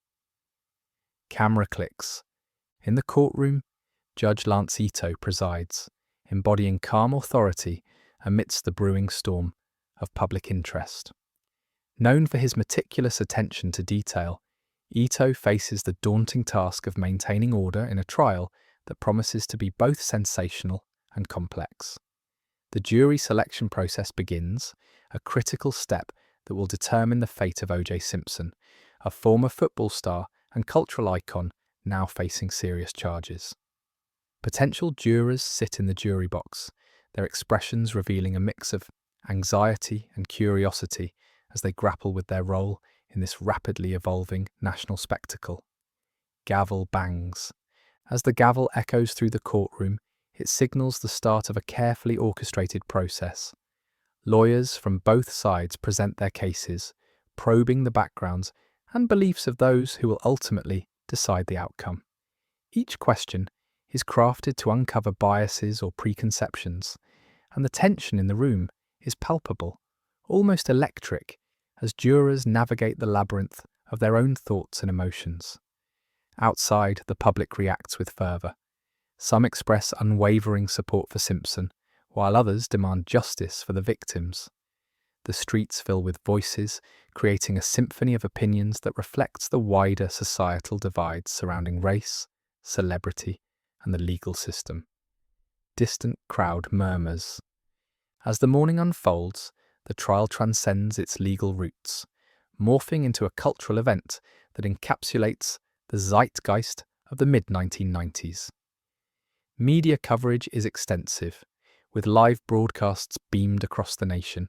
Camera clicks. In the courtroom, Judge Lance Ito presides, embodying calm authority amidst the brewing storm of public interest. Known for his meticulous attention to detail, Ito faces the daunting task of maintaining order in a trial that promises to be both sensational and complex. The jury selection process begins, a critical step that will determine the fate of Oj Simpson, a former football star and cultural icon now facing serious charges. Potential jurors sit in the jury box, their expressions revealing a mix of anxiety and curiosity as they grapple with their role in this rapidly evolving national spectacle. Gavel bangs. As the gavel echoes through the courtroom, it signals the start of a carefully orchestrated process. Lawyers from both sides present their cases, probing the backgrounds and beliefs of those who will ultimately decide the outcome. Each question is crafted to uncover biases or preconceptions, and the tension in the room is palpable, almost electric, as jurors navigate the labyrinth of their own thoughts and emotions. Outside, the public reacts with fervour. Some express unwavering support for Simpson, while others demand justice for the victims. The streets fill with voices, creating a symphony of opinions that reflects the wider societal divides surrounding race, celebrity, and the legal system. Distant crowd murmurs. As the morning unfolds, the trial transcends its legal roots, morphing into a cultural event that encapsulates the zeitgeist of the mid-1990s. Media coverage is extensive, with live broadcasts beamed across the nation,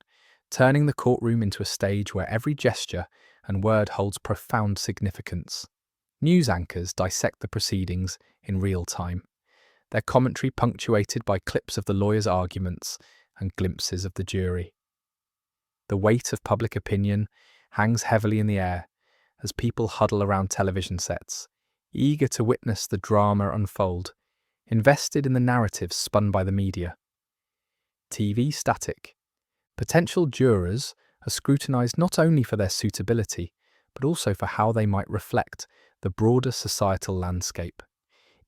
turning the courtroom into a stage where every gesture and word holds profound significance. News anchors dissect the proceedings in real time, their commentary punctuated by clips of the lawyers' arguments and glimpses of the jury. The weight of public opinion hangs heavily in the air as people huddle around television sets, eager to witness the drama unfold, invested in the narratives spun by the media. TV static. Potential jurors are scrutinized not only for their suitability, but also for how they might reflect the broader societal landscape.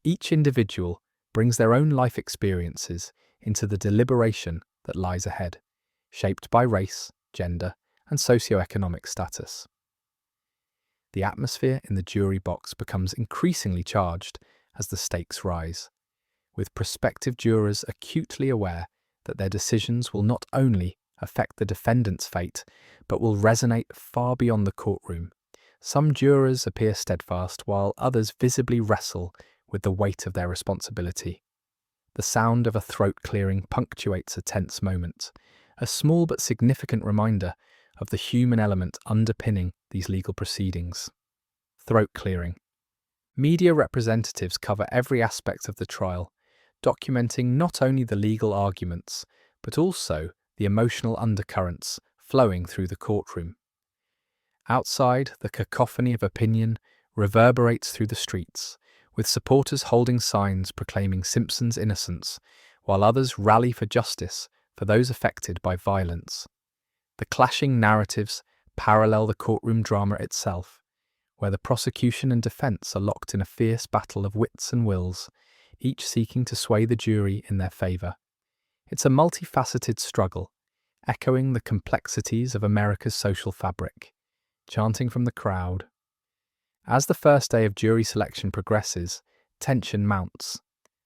Each individual brings their own life experiences into the deliberation that lies ahead, shaped by race, gender, and socioeconomic status. The atmosphere in the jury box becomes increasingly charged as the stakes rise, with prospective jurors acutely aware that their decisions will not only affect the defendant's fate, but will resonate far beyond the courtroom. Some jurors appear steadfast, while others visibly wrestle with the weight of their responsibility. The sound of a throat clearing punctuates a tense moment, a small but significant reminder of the human element underpinning these legal proceedings. Throat clearing. Media representatives cover every aspect of the trial, documenting not only the legal arguments, but also the emotional undercurrents flowing through the courtroom. Outside, the cacophony of opinion reverberates through the streets, with supporters holding signs proclaiming Simpson's innocence, while others rally for justice for those affected by violence. The clashing narratives parallel the courtroom drama itself, where the prosecution and defense are locked in a fierce battle of wits and wills, each seeking to sway the jury in their favor. It's a multifaceted struggle, echoing the complexities of America's social fabric, chanting from the crowd. As the first day of jury selection progresses, tension mounts.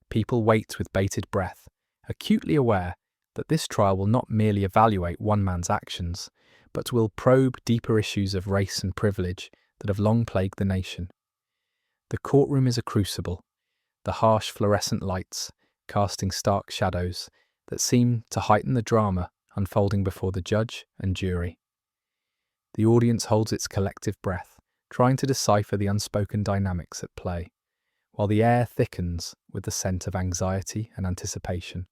People wait with bated breath, acutely aware that this trial will not merely evaluate one man's actions, but will probe deeper issues of race and privilege that have long plagued the nation. The courtroom is a crucible, the harsh fluorescent lights casting stark shadows that seem to heighten the drama unfolding before the judge and jury. The audience holds its collective breath, trying to decipher the unspoken dynamics at play, while the air thickens with the scent of anxiety and anticipation.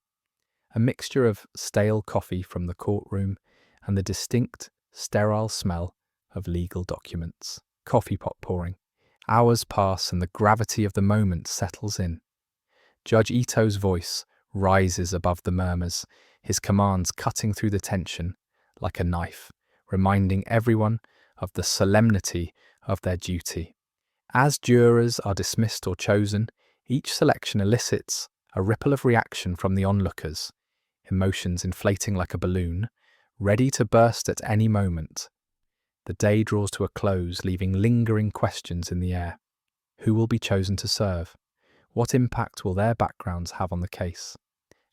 A mixture of stale coffee from the courtroom and the distinct, sterile smell of legal documents. Coffee pot pouring. Hours pass and the gravity of the moment settles in. Judge Ito's voice rises above the murmurs, his commands cutting through the tension like a knife, reminding everyone of the solemnity of their duty. As jurors are dismissed or chosen, each selection elicits a ripple of reaction from the onlookers, emotions inflating like a balloon, ready to burst at any moment. The day draws to a close, leaving lingering questions in the air. Who will be chosen to serve? What impact will their backgrounds have on the case?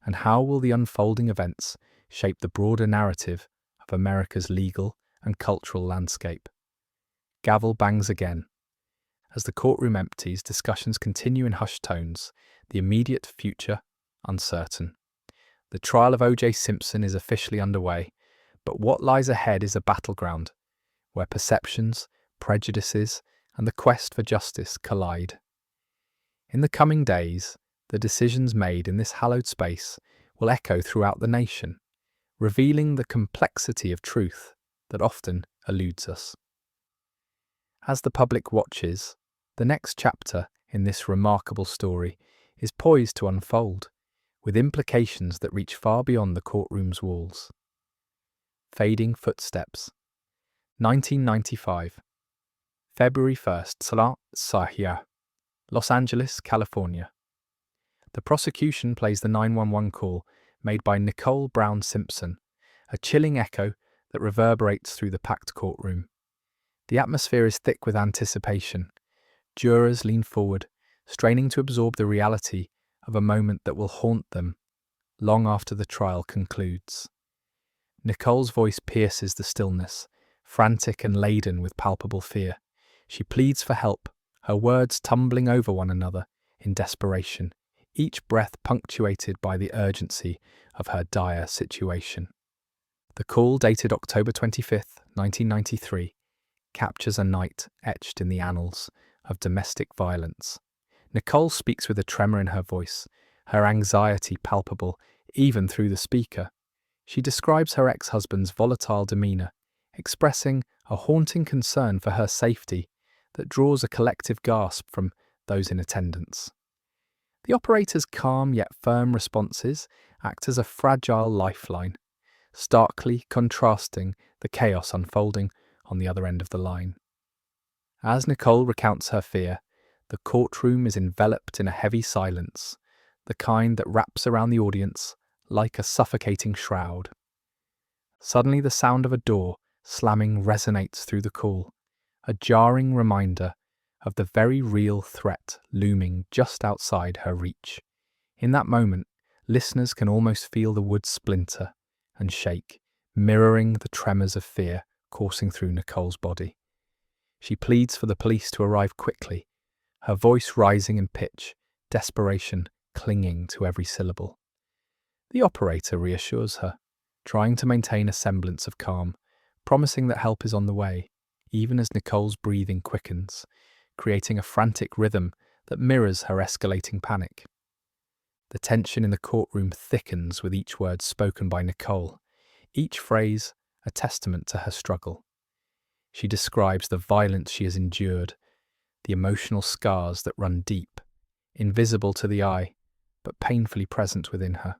And how will the unfolding events shape the broader narrative of America's legal and cultural landscape? Gavel bangs again. As the courtroom empties, discussions continue in hushed tones, the immediate future uncertain. The trial of Oj Simpson is officially underway, but what lies ahead is a battleground where perceptions, prejudices, and the quest for justice collide. In the coming days, the decisions made in this hallowed space will echo throughout the nation, revealing the complexity of truth that often eludes us. As the public watches, the next chapter in this remarkable story is poised to unfold, with implications that reach far beyond the courtroom's walls. Fading footsteps. 1995. February 1st, Salat Sahia, Los Angeles, California. The prosecution plays the 911 call made by Nicole Brown Simpson, a chilling echo that reverberates through the packed courtroom. The atmosphere is thick with anticipation. Jurors lean forward, straining to absorb the reality of a moment that will haunt them long after the trial concludes. Nicole's voice pierces the stillness, frantic and laden with palpable fear. She pleads for help, her words tumbling over one another in desperation, each breath punctuated by the urgency of her dire situation. The call, dated October 25th, 1993, captures a night etched in the annals of domestic violence. Nicole speaks with a tremor in her voice, her anxiety palpable even through the speaker. She describes her ex-husband's volatile demeanor, expressing a haunting concern for her safety that draws a collective gasp from those in attendance. The operator's calm yet firm responses act as a fragile lifeline, starkly contrasting the chaos unfolding on the other end of the line. As Nicole recounts her fear, the courtroom is enveloped in a heavy silence, the kind that wraps around the audience like a suffocating shroud. Suddenly, the sound of a door slamming resonates through the call, a jarring reminder of the very real threat looming just outside her reach. In that moment, listeners can almost feel the wood splinter and shake, mirroring the tremors of fear coursing through Nicole's body. She pleads for the police to arrive quickly, her voice rising in pitch, desperation clinging to every syllable. The operator reassures her, trying to maintain a semblance of calm, promising that help is on the way, even as Nicole's breathing quickens, creating a frantic rhythm that mirrors her escalating panic. The tension in the courtroom thickens with each word spoken by Nicole, each phrase a testament to her struggle. She describes the violence she has endured, the emotional scars that run deep, invisible to the eye, but painfully present within her.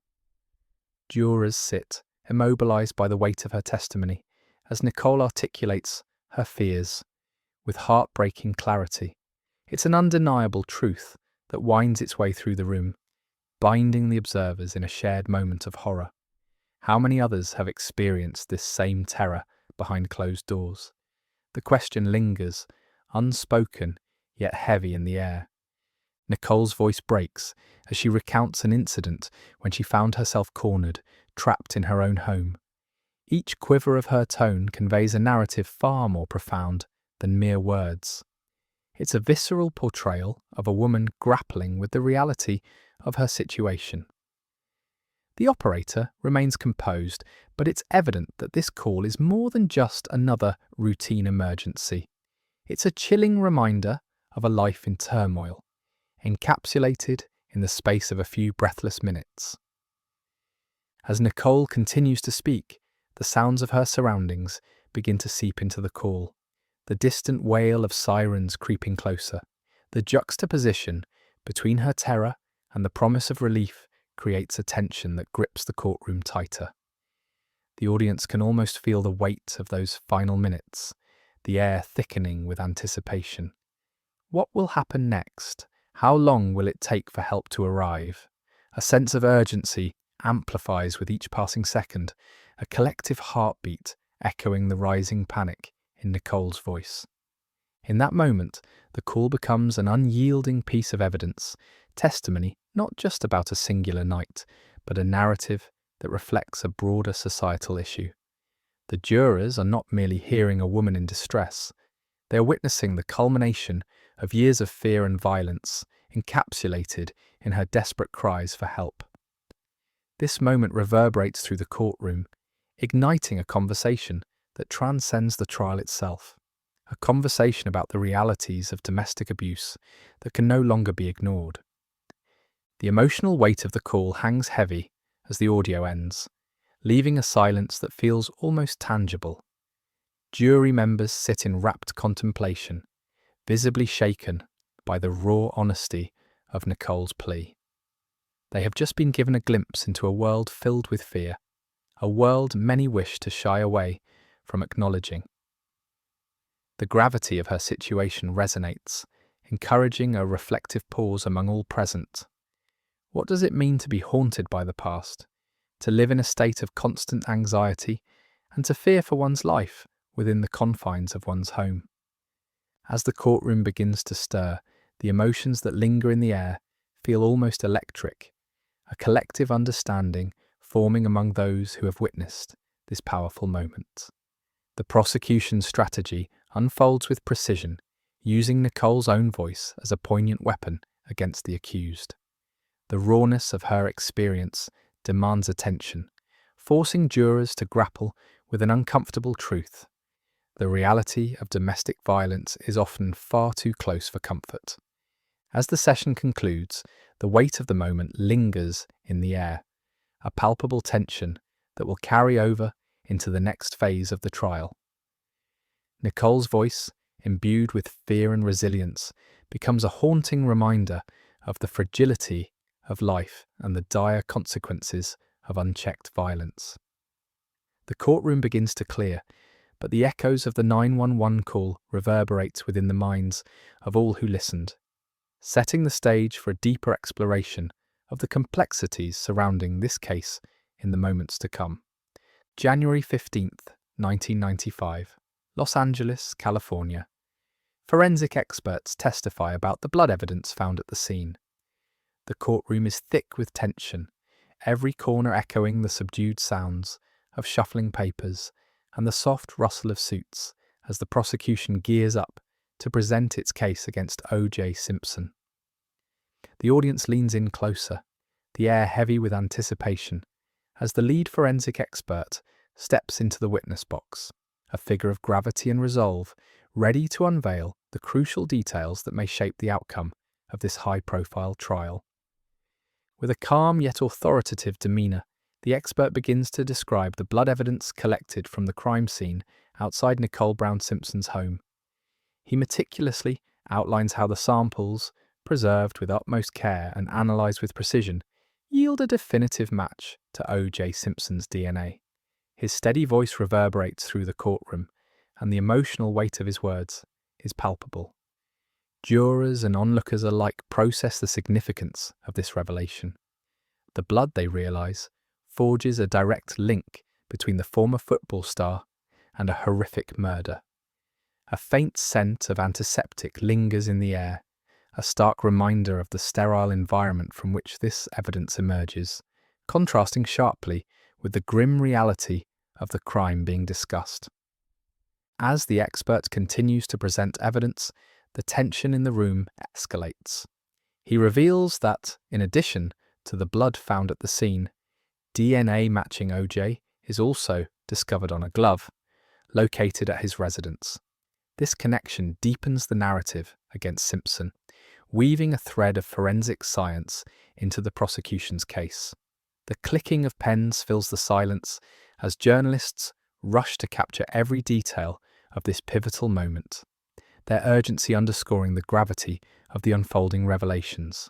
Jurors sit, immobilized by the weight of her testimony, as Nicole articulates her fears with heartbreaking clarity. It's an undeniable truth that winds its way through the room, binding the observers in a shared moment of horror. How many others have experienced this same terror behind closed doors? The question lingers, unspoken yet heavy in the air. Nicole's voice breaks as she recounts an incident when she found herself cornered, trapped in her own home. Each quiver of her tone conveys a narrative far more profound than mere words. It's a visceral portrayal of a woman grappling with the reality of her situation. The operator remains composed, but it's evident that this call is more than just another routine emergency. It's a chilling reminder of a life in turmoil, encapsulated in the space of a few breathless minutes. As Nicole continues to speak, the sounds of her surroundings begin to seep into the call, the distant wail of sirens creeping closer. The juxtaposition between her terror and the promise of relief creates a tension that grips the courtroom tighter. The audience can almost feel the weight of those final minutes, the air thickening with anticipation. What will happen next? How long will it take for help to arrive? A sense of urgency amplifies with each passing second, a collective heartbeat echoing the rising panic in Nicole's voice. In that moment, the call becomes an unyielding piece of evidence, testimony not just about a singular night, but a narrative that reflects a broader societal issue. The jurors are not merely hearing a woman in distress, they are witnessing the culmination of years of fear and violence, encapsulated in her desperate cries for help. This moment reverberates through the courtroom, igniting a conversation that transcends the trial itself, a conversation about the realities of domestic abuse that can no longer be ignored. The emotional weight of the call hangs heavy as the audio ends, leaving a silence that feels almost tangible. Jury members sit in rapt contemplation, visibly shaken by the raw honesty of Nicole's plea. They have just been given a glimpse into a world filled with fear, a world many wish to shy away from acknowledging. The gravity of her situation resonates, encouraging a reflective pause among all present. What does it mean to be haunted by the past, to live in a state of constant anxiety, and to fear for one's life within the confines of one's home? As the courtroom begins to stir, the emotions that linger in the air feel almost electric, a collective understanding forming among those who have witnessed this powerful moment. The prosecution's strategy unfolds with precision, using Nicole's own voice as a poignant weapon against the accused. The rawness of her experience demands attention, forcing jurors to grapple with an uncomfortable truth. The reality of domestic violence is often far too close for comfort. As the session concludes, the weight of the moment lingers in the air, a palpable tension that will carry over into the next phase of the trial. Nicole's voice, imbued with fear and resilience, becomes a haunting reminder of the fragility of life and the dire consequences of unchecked violence. The courtroom begins to clear, but the echoes of the 911 call reverberate within the minds of all who listened, setting the stage for a deeper exploration of the complexities surrounding this case in the moments to come. January 15th, 1995, Los Angeles, California. Forensic experts testify about the blood evidence found at the scene. The courtroom is thick with tension, every corner echoing the subdued sounds of shuffling papers and the soft rustle of suits as the prosecution gears up to present its case against Oj Simpson. The audience leans in closer, the air heavy with anticipation, as the lead forensic expert steps into the witness box, a figure of gravity and resolve, ready to unveil the crucial details that may shape the outcome of this high-profile trial. With a calm yet authoritative demeanour, the expert begins to describe the blood evidence collected from the crime scene outside Nicole Brown Simpson's home. He meticulously outlines how the samples, preserved with utmost care and analysed with precision, yield a definitive match to O.J. Simpson's DNA. His steady voice reverberates through the courtroom, and the emotional weight of his words is palpable. Jurors and onlookers alike process the significance of this revelation. The blood, they realise, forges a direct link between the former football star and a horrific murder. A faint scent of antiseptic lingers in the air, a stark reminder of the sterile environment from which this evidence emerges, contrasting sharply with the grim reality of the crime being discussed. As the expert continues to present evidence, the tension in the room escalates. He reveals that, in addition to the blood found at the scene, DNA matching OJ is also discovered on a glove, located at his residence. This connection deepens the narrative against Simpson, weaving a thread of forensic science into the prosecution's case. The clicking of pens fills the silence as journalists rush to capture every detail of this pivotal moment, their urgency underscoring the gravity of the unfolding revelations.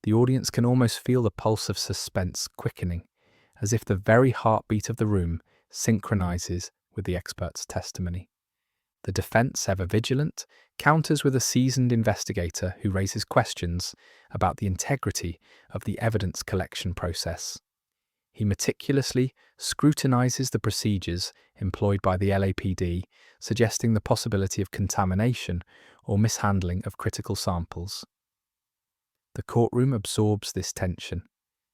The audience can almost feel the pulse of suspense quickening, as if the very heartbeat of the room synchronizes with the expert's testimony. The defense, ever vigilant, counters with a seasoned investigator who raises questions about the integrity of the evidence collection process. He meticulously scrutinizes the procedures employed by the LAPD, suggesting the possibility of contamination or mishandling of critical samples. The courtroom absorbs this tension,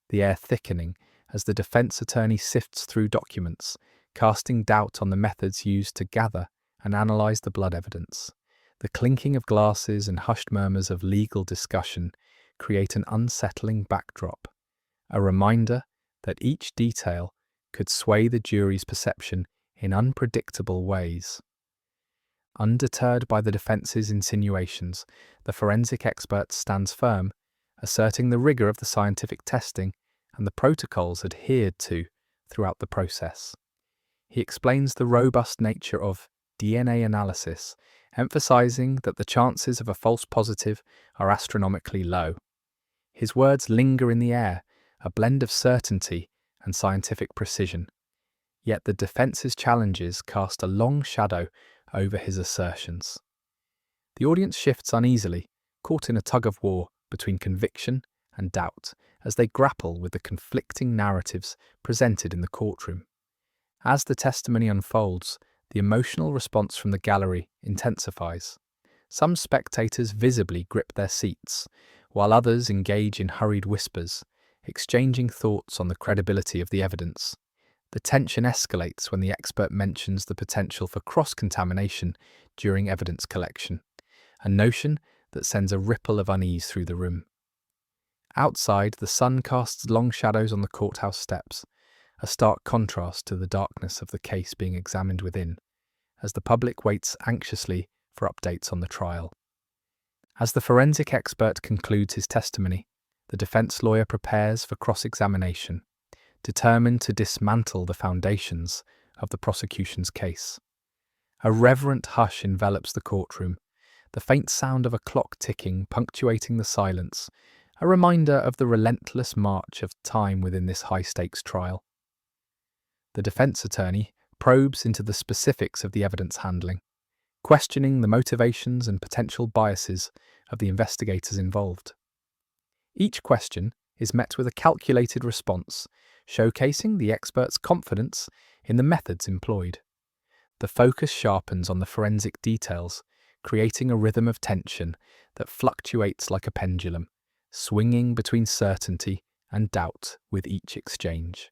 the air thickening as the defense attorney sifts through documents, casting doubt on the methods used to gather and analyze the blood evidence. The clinking of glasses and hushed murmurs of legal discussion create an unsettling backdrop, a reminder that each detail could sway the jury's perception in unpredictable ways. Undeterred by the defense's insinuations, the forensic expert stands firm, asserting the rigor of the scientific testing and the protocols adhered to throughout the process. He explains the robust nature of DNA analysis, emphasizing that the chances of a false positive are astronomically low. His words linger in the air, a blend of certainty and scientific precision. Yet the defense's challenges cast a long shadow over his assertions. The audience shifts uneasily, caught in a tug-of-war between conviction and doubt, as they grapple with the conflicting narratives presented in the courtroom. As the testimony unfolds, the emotional response from the gallery intensifies. Some spectators visibly grip their seats, while others engage in hurried whispers, exchanging thoughts on the credibility of the evidence. The tension escalates when the expert mentions the potential for cross-contamination during evidence collection, a notion that sends a ripple of unease through the room. Outside, the sun casts long shadows on the courthouse steps, a stark contrast to the darkness of the case being examined within, as the public waits anxiously for updates on the trial. As the forensic expert concludes his testimony, the defense lawyer prepares for cross-examination, determined to dismantle the foundations of the prosecution's case. A reverent hush envelops the courtroom, the faint sound of a clock ticking punctuating the silence, a reminder of the relentless march of time within this high-stakes trial. The defense attorney probes into the specifics of the evidence handling, questioning the motivations and potential biases of the investigators involved. Each question is met with a calculated response, showcasing the expert's confidence in the methods employed. The focus sharpens on the forensic details, creating a rhythm of tension that fluctuates like a pendulum, swinging between certainty and doubt with each exchange.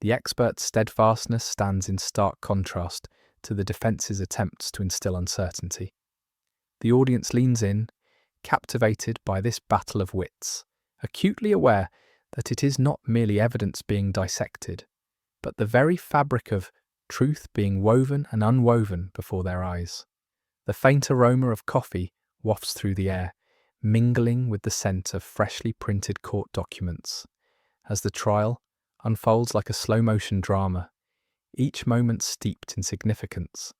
The expert's steadfastness stands in stark contrast to the defense's attempts to instill uncertainty. The audience leans in, captivated by this battle of wits, acutely aware that it is not merely evidence being dissected, but the very fabric of truth being woven and unwoven before their eyes. The faint aroma of coffee wafts through the air, mingling with the scent of freshly printed court documents. As the trial unfolds like a slow-motion drama, each moment steeped in significance.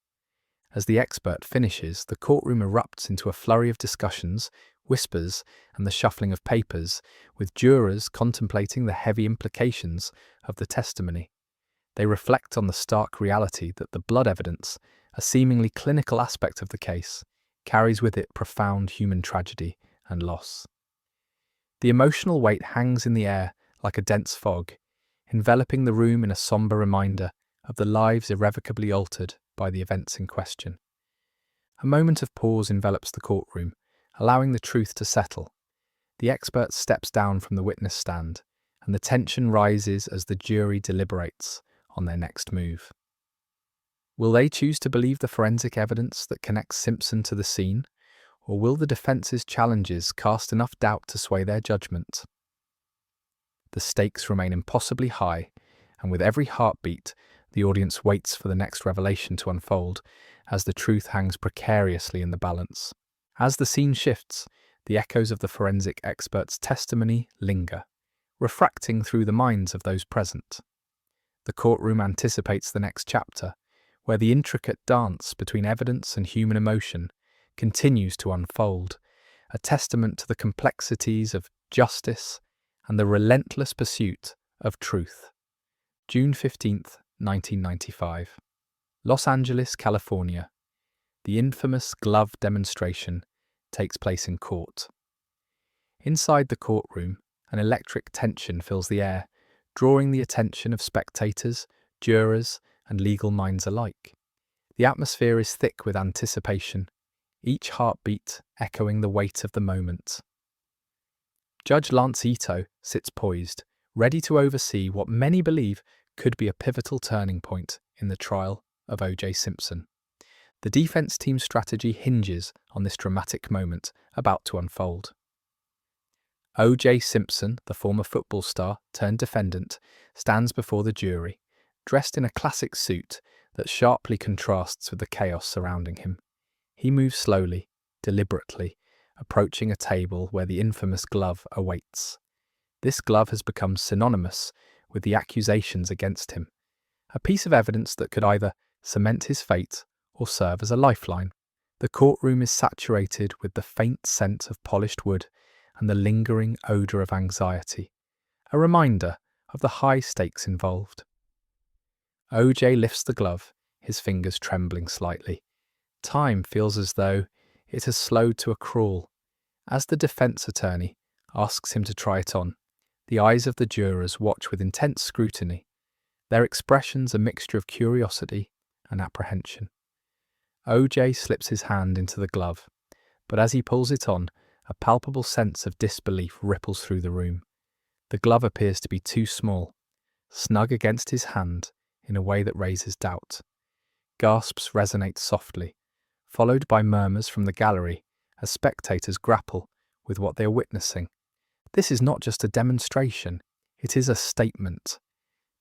As the expert finishes, the courtroom erupts into a flurry of discussions, whispers, and the shuffling of papers, with jurors contemplating the heavy implications of the testimony. They reflect on the stark reality that the blood evidence, a seemingly clinical aspect of the case, carries with it profound human tragedy and loss. The emotional weight hangs in the air like a dense fog, enveloping the room in a somber reminder of the lives irrevocably altered by the events in question. A moment of pause envelops the courtroom, allowing the truth to settle. The expert steps down from the witness stand, and the tension rises as the jury deliberates on their next move. Will they choose to believe the forensic evidence that connects Simpson to the scene, or will the defense's challenges cast enough doubt to sway their judgment? The stakes remain impossibly high, and with every heartbeat, the audience waits for the next revelation to unfold, as the truth hangs precariously in the balance. As the scene shifts, the echoes of the forensic expert's testimony linger, refracting through the minds of those present. The courtroom anticipates the next chapter, where the intricate dance between evidence and human emotion continues to unfold, a testament to the complexities of justice and the relentless pursuit of truth. June 15th, 1995. Los Angeles, California. The infamous glove demonstration takes place in court. Inside the courtroom, an electric tension fills the air, drawing the attention of spectators, jurors, and legal minds alike. The atmosphere is thick with anticipation, each heartbeat echoing the weight of the moment. Judge Lance Ito sits poised, ready to oversee what many believe could be a pivotal turning point in the trial of Oj Simpson. The defense team's strategy hinges on this dramatic moment about to unfold. Oj Simpson, the former football star turned defendant, stands before the jury, dressed in a classic suit that sharply contrasts with the chaos surrounding him. He moves slowly, deliberately, approaching a table where the infamous glove awaits. This glove has become synonymous with the accusations against him, a piece of evidence that could either cement his fate or serve as a lifeline. The courtroom is saturated with the faint scent of polished wood and the lingering odour of anxiety, a reminder of the high stakes involved. Oj lifts the glove, his fingers trembling slightly. Time feels as though it has slowed to a crawl. As the defense attorney asks him to try it on, the eyes of the jurors watch with intense scrutiny, their expressions a mixture of curiosity and apprehension. Oj slips his hand into the glove, but as he pulls it on, a palpable sense of disbelief ripples through the room. The glove appears to be too small, snug against his hand in a way that raises doubt. Gasps resonate softly, followed by murmurs from the gallery as spectators grapple with what they are witnessing. This is not just a demonstration, it is a statement.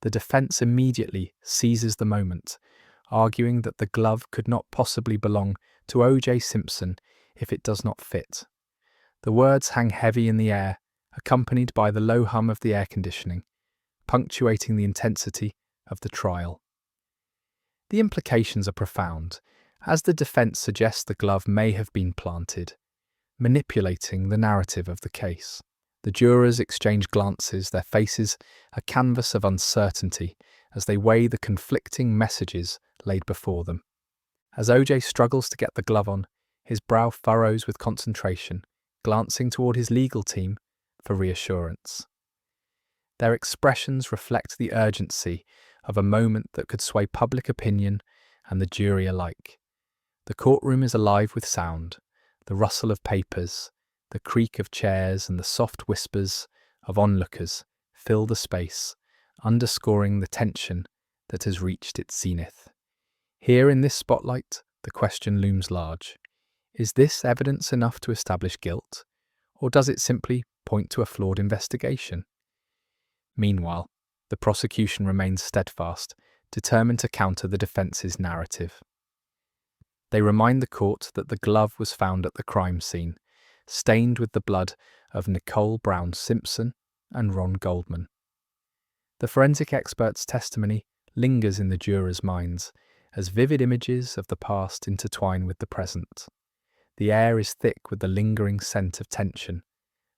The defense immediately seizes the moment, arguing that the glove could not possibly belong to Oj Simpson if it does not fit. The words hang heavy in the air, accompanied by the low hum of the air conditioning, punctuating the intensity of the trial. The implications are profound, as the defense suggests the glove may have been planted, manipulating the narrative of the case. The jurors exchange glances, their faces a canvas of uncertainty as they weigh the conflicting messages laid before them. As OJ struggles to get the glove on, his brow furrows with concentration, glancing toward his legal team for reassurance. Their expressions reflect the urgency of a moment that could sway public opinion and the jury alike. The courtroom is alive with sound, the rustle of papers, the creak of chairs, and the soft whispers of onlookers fill the space, underscoring the tension that has reached its zenith. Here in this spotlight, the question looms large. Is this evidence enough to establish guilt, or does it simply point to a flawed investigation? Meanwhile, the prosecution remains steadfast, determined to counter the defense's narrative. They remind the court that the glove was found at the crime scene, stained with the blood of Nicole Brown Simpson and Ron Goldman. The forensic expert's testimony lingers in the jurors' minds as vivid images of the past intertwine with the present. The air is thick with the lingering scent of tension,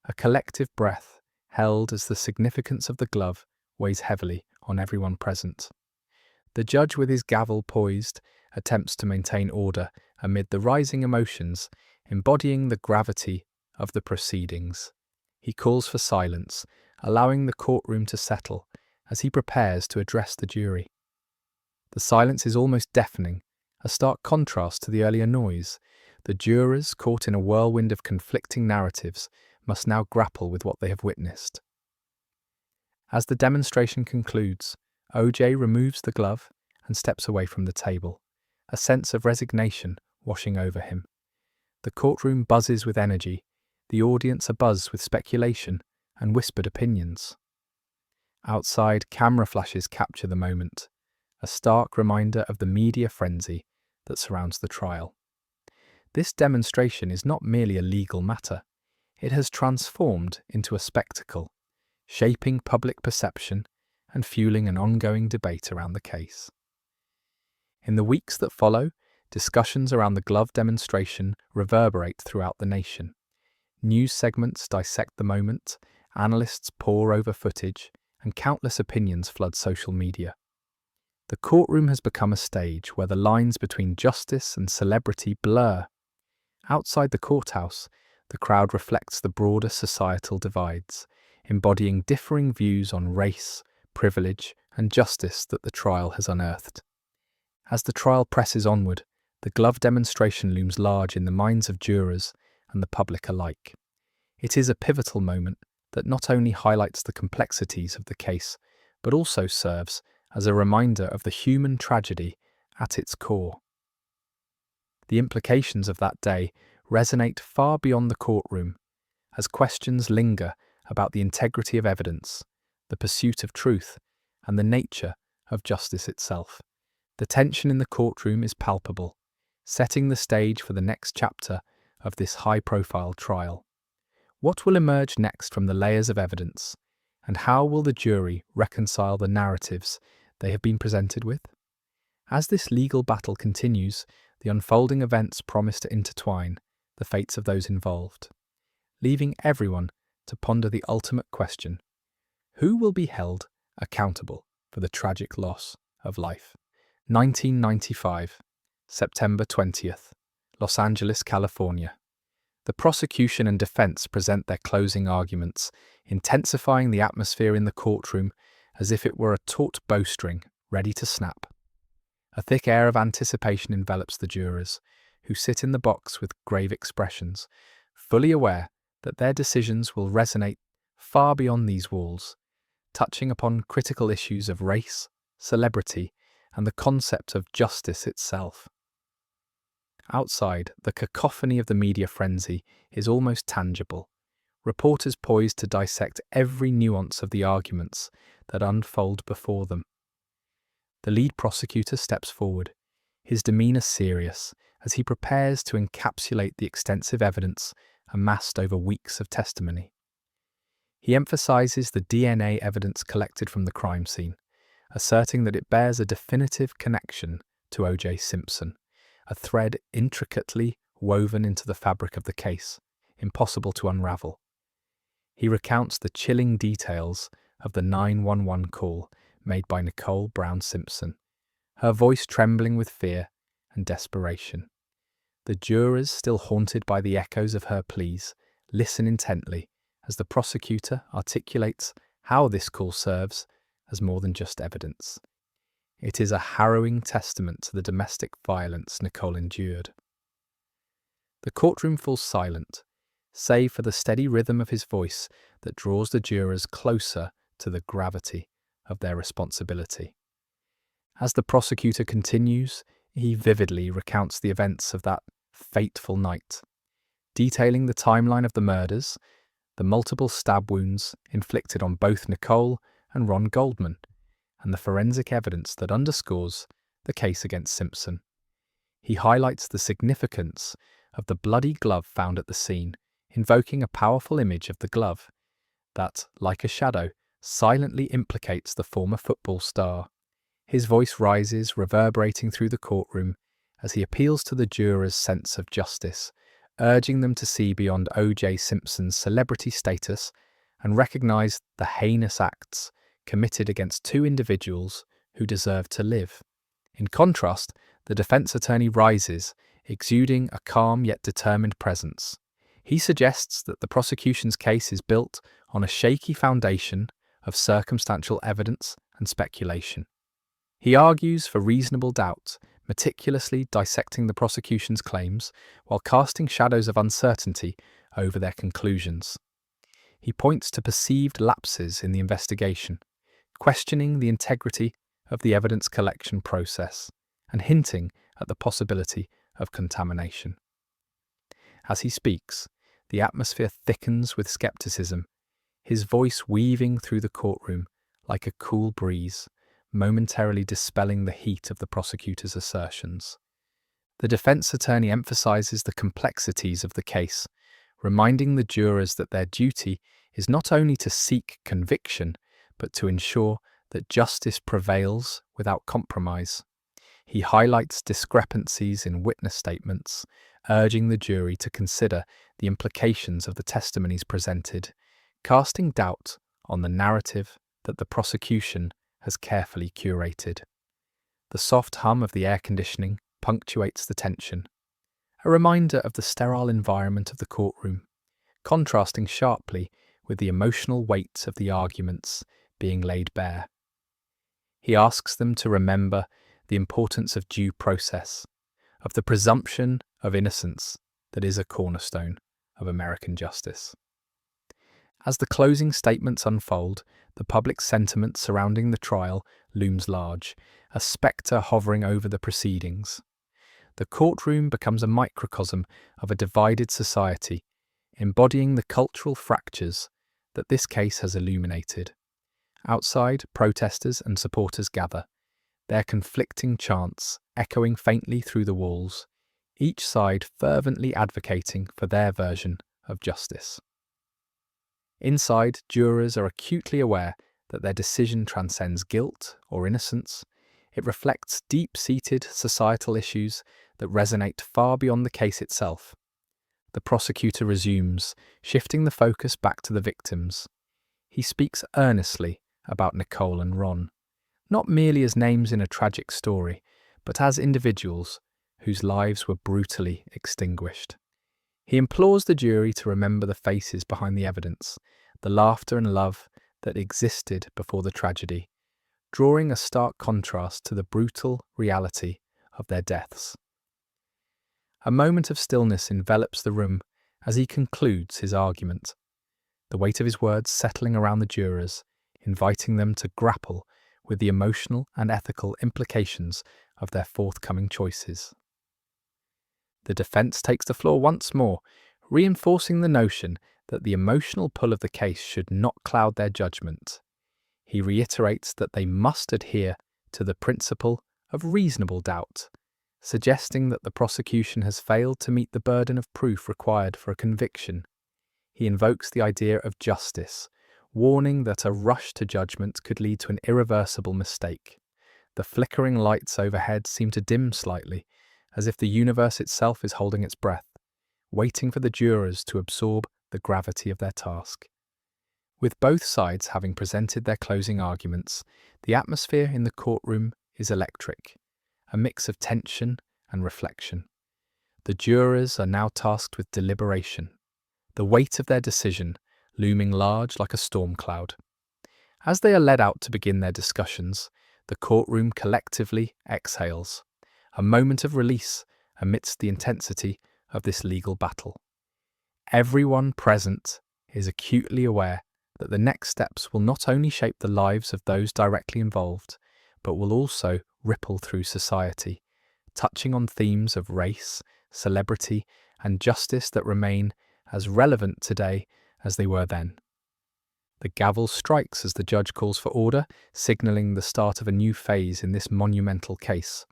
a collective breath held as the significance of the glove weighs heavily on everyone present. The judge, with his gavel poised, attempts to maintain order amid the rising emotions, embodying the gravity of the proceedings. He calls for silence, allowing the courtroom to settle as he prepares to address the jury. The silence is almost deafening, a stark contrast to the earlier noise. The jurors, caught in a whirlwind of conflicting narratives, must now grapple with what they have witnessed. As the demonstration concludes, OJ removes the glove and steps away from the table, a sense of resignation washing over him. The courtroom buzzes with energy, the audience abuzz with speculation and whispered opinions. Outside, camera flashes capture the moment, a stark reminder of the media frenzy that surrounds the trial. This demonstration is not merely a legal matter, it has transformed into a spectacle, shaping public perception and fueling an ongoing debate around the case. In the weeks that follow, discussions around the glove demonstration reverberate throughout the nation. News segments dissect the moment, analysts pore over footage, and countless opinions flood social media. The courtroom has become a stage where the lines between justice and celebrity blur. Outside the courthouse, the crowd reflects the broader societal divides, embodying differing views on race, privilege, and justice that the trial has unearthed. As the trial presses onward, the glove demonstration looms large in the minds of jurors and the public alike. It is a pivotal moment that not only highlights the complexities of the case, but also serves as a reminder of the human tragedy at its core. The implications of that day resonate far beyond the courtroom, as questions linger about the integrity of evidence, the pursuit of truth, and the nature of justice itself. The tension in the courtroom is palpable, setting the stage for the next chapter of this high-profile trial. What will emerge next from the layers of evidence, and how will the jury reconcile the narratives they have been presented with? As this legal battle continues, the unfolding events promise to intertwine the fates of those involved, leaving everyone to ponder the ultimate question: who will be held accountable for the tragic loss of life? 1995, September 20th, Los Angeles, California. The prosecution and defense present their closing arguments, intensifying the atmosphere in the courtroom as if it were a taut bowstring ready to snap. A thick air of anticipation envelops the jurors, who sit in the box with grave expressions, fully aware that their decisions will resonate far beyond these walls, touching upon critical issues of race, celebrity, and the concept of justice itself. Outside, the cacophony of the media frenzy is almost tangible, reporters poised to dissect every nuance of the arguments that unfold before them. The lead prosecutor steps forward, his demeanour serious, as he prepares to encapsulate the extensive evidence amassed over weeks of testimony. He emphasises the DNA evidence collected from the crime scene, asserting that it bears a definitive connection to Oj Simpson, a thread intricately woven into the fabric of the case, impossible to unravel. He recounts the chilling details of the 911 call made by Nicole Brown Simpson, her voice trembling with fear and desperation. The jurors, still haunted by the echoes of her pleas, listen intently as the prosecutor articulates how this call serves as more than just evidence. It is a harrowing testament to the domestic violence Nicole endured. The courtroom falls silent, save for the steady rhythm of his voice that draws the jurors closer to the gravity of their responsibility. As the prosecutor continues, he vividly recounts the events of that fateful night, detailing the timeline of the murders, the multiple stab wounds inflicted on both Nicole and Ron Goldman, and the forensic evidence that underscores the case against Simpson. He highlights the significance of the bloody glove found at the scene, invoking a powerful image of the glove that, like a shadow, silently implicates the former football star. His voice rises, reverberating through the courtroom as he appeals to the jurors' sense of justice, urging them to see beyond O.J. Simpson's celebrity status and recognise the heinous acts committed against two individuals who deserve to live. In contrast, the defence attorney rises, exuding a calm yet determined presence. He suggests that the prosecution's case is built on a shaky foundation of circumstantial evidence and speculation. He argues for reasonable doubt, meticulously dissecting the prosecution's claims while casting shadows of uncertainty over their conclusions. He points to perceived lapses in the investigation, questioning the integrity of the evidence collection process and hinting at the possibility of contamination. As he speaks, the atmosphere thickens with skepticism, his voice weaving through the courtroom like a cool breeze, momentarily dispelling the heat of the prosecutor's assertions. The defense attorney emphasizes the complexities of the case, reminding the jurors that their duty is not only to seek conviction, but to ensure that justice prevails without compromise. He highlights discrepancies in witness statements, urging the jury to consider the implications of the testimonies presented, casting doubt on the narrative that the prosecution has carefully curated. The soft hum of the air conditioning punctuates the tension, a reminder of the sterile environment of the courtroom, contrasting sharply with the emotional weight of the arguments being laid bare. He asks them to remember the importance of due process, of the presumption of innocence that is a cornerstone of American justice. As the closing statements unfold, the public sentiment surrounding the trial looms large, a spectre hovering over the proceedings. The courtroom becomes a microcosm of a divided society, embodying the cultural fractures that this case has illuminated. Outside, protesters and supporters gather, their conflicting chants echoing faintly through the walls, each side fervently advocating for their version of justice. Inside, jurors are acutely aware that their decision transcends guilt or innocence. It reflects deep-seated societal issues that resonate far beyond the case itself. The prosecutor resumes, shifting the focus back to the victims. He speaks earnestly about Nicole and Ron, not merely as names in a tragic story, but as individuals whose lives were brutally extinguished. He implores the jury to remember the faces behind the evidence, the laughter and love that existed before the tragedy, drawing a stark contrast to the brutal reality of their deaths. A moment of stillness envelops the room as he concludes his argument, the weight of his words settling around the jurors, inviting them to grapple with the emotional and ethical implications of their forthcoming choices. The defense takes the floor once more, reinforcing the notion that the emotional pull of the case should not cloud their judgment. He reiterates that they must adhere to the principle of reasonable doubt, suggesting that the prosecution has failed to meet the burden of proof required for a conviction. He invokes the idea of justice, warning that a rush to judgment could lead to an irreversible mistake. The flickering lights overhead seem to dim slightly, as if the universe itself is holding its breath, waiting for the jurors to absorb the gravity of their task. With both sides having presented their closing arguments, the atmosphere in the courtroom is electric, a mix of tension and reflection. The jurors are now tasked with deliberation, the weight of their decision looming large like a storm cloud. As they are led out to begin their discussions, the courtroom collectively exhales, a moment of release amidst the intensity of this legal battle. Everyone present is acutely aware that the next steps will not only shape the lives of those directly involved, but will also ripple through society, touching on themes of race, celebrity, and justice that remain as relevant today as they were then. The gavel strikes as the judge calls for order, signalling the start of a new phase in this monumental case.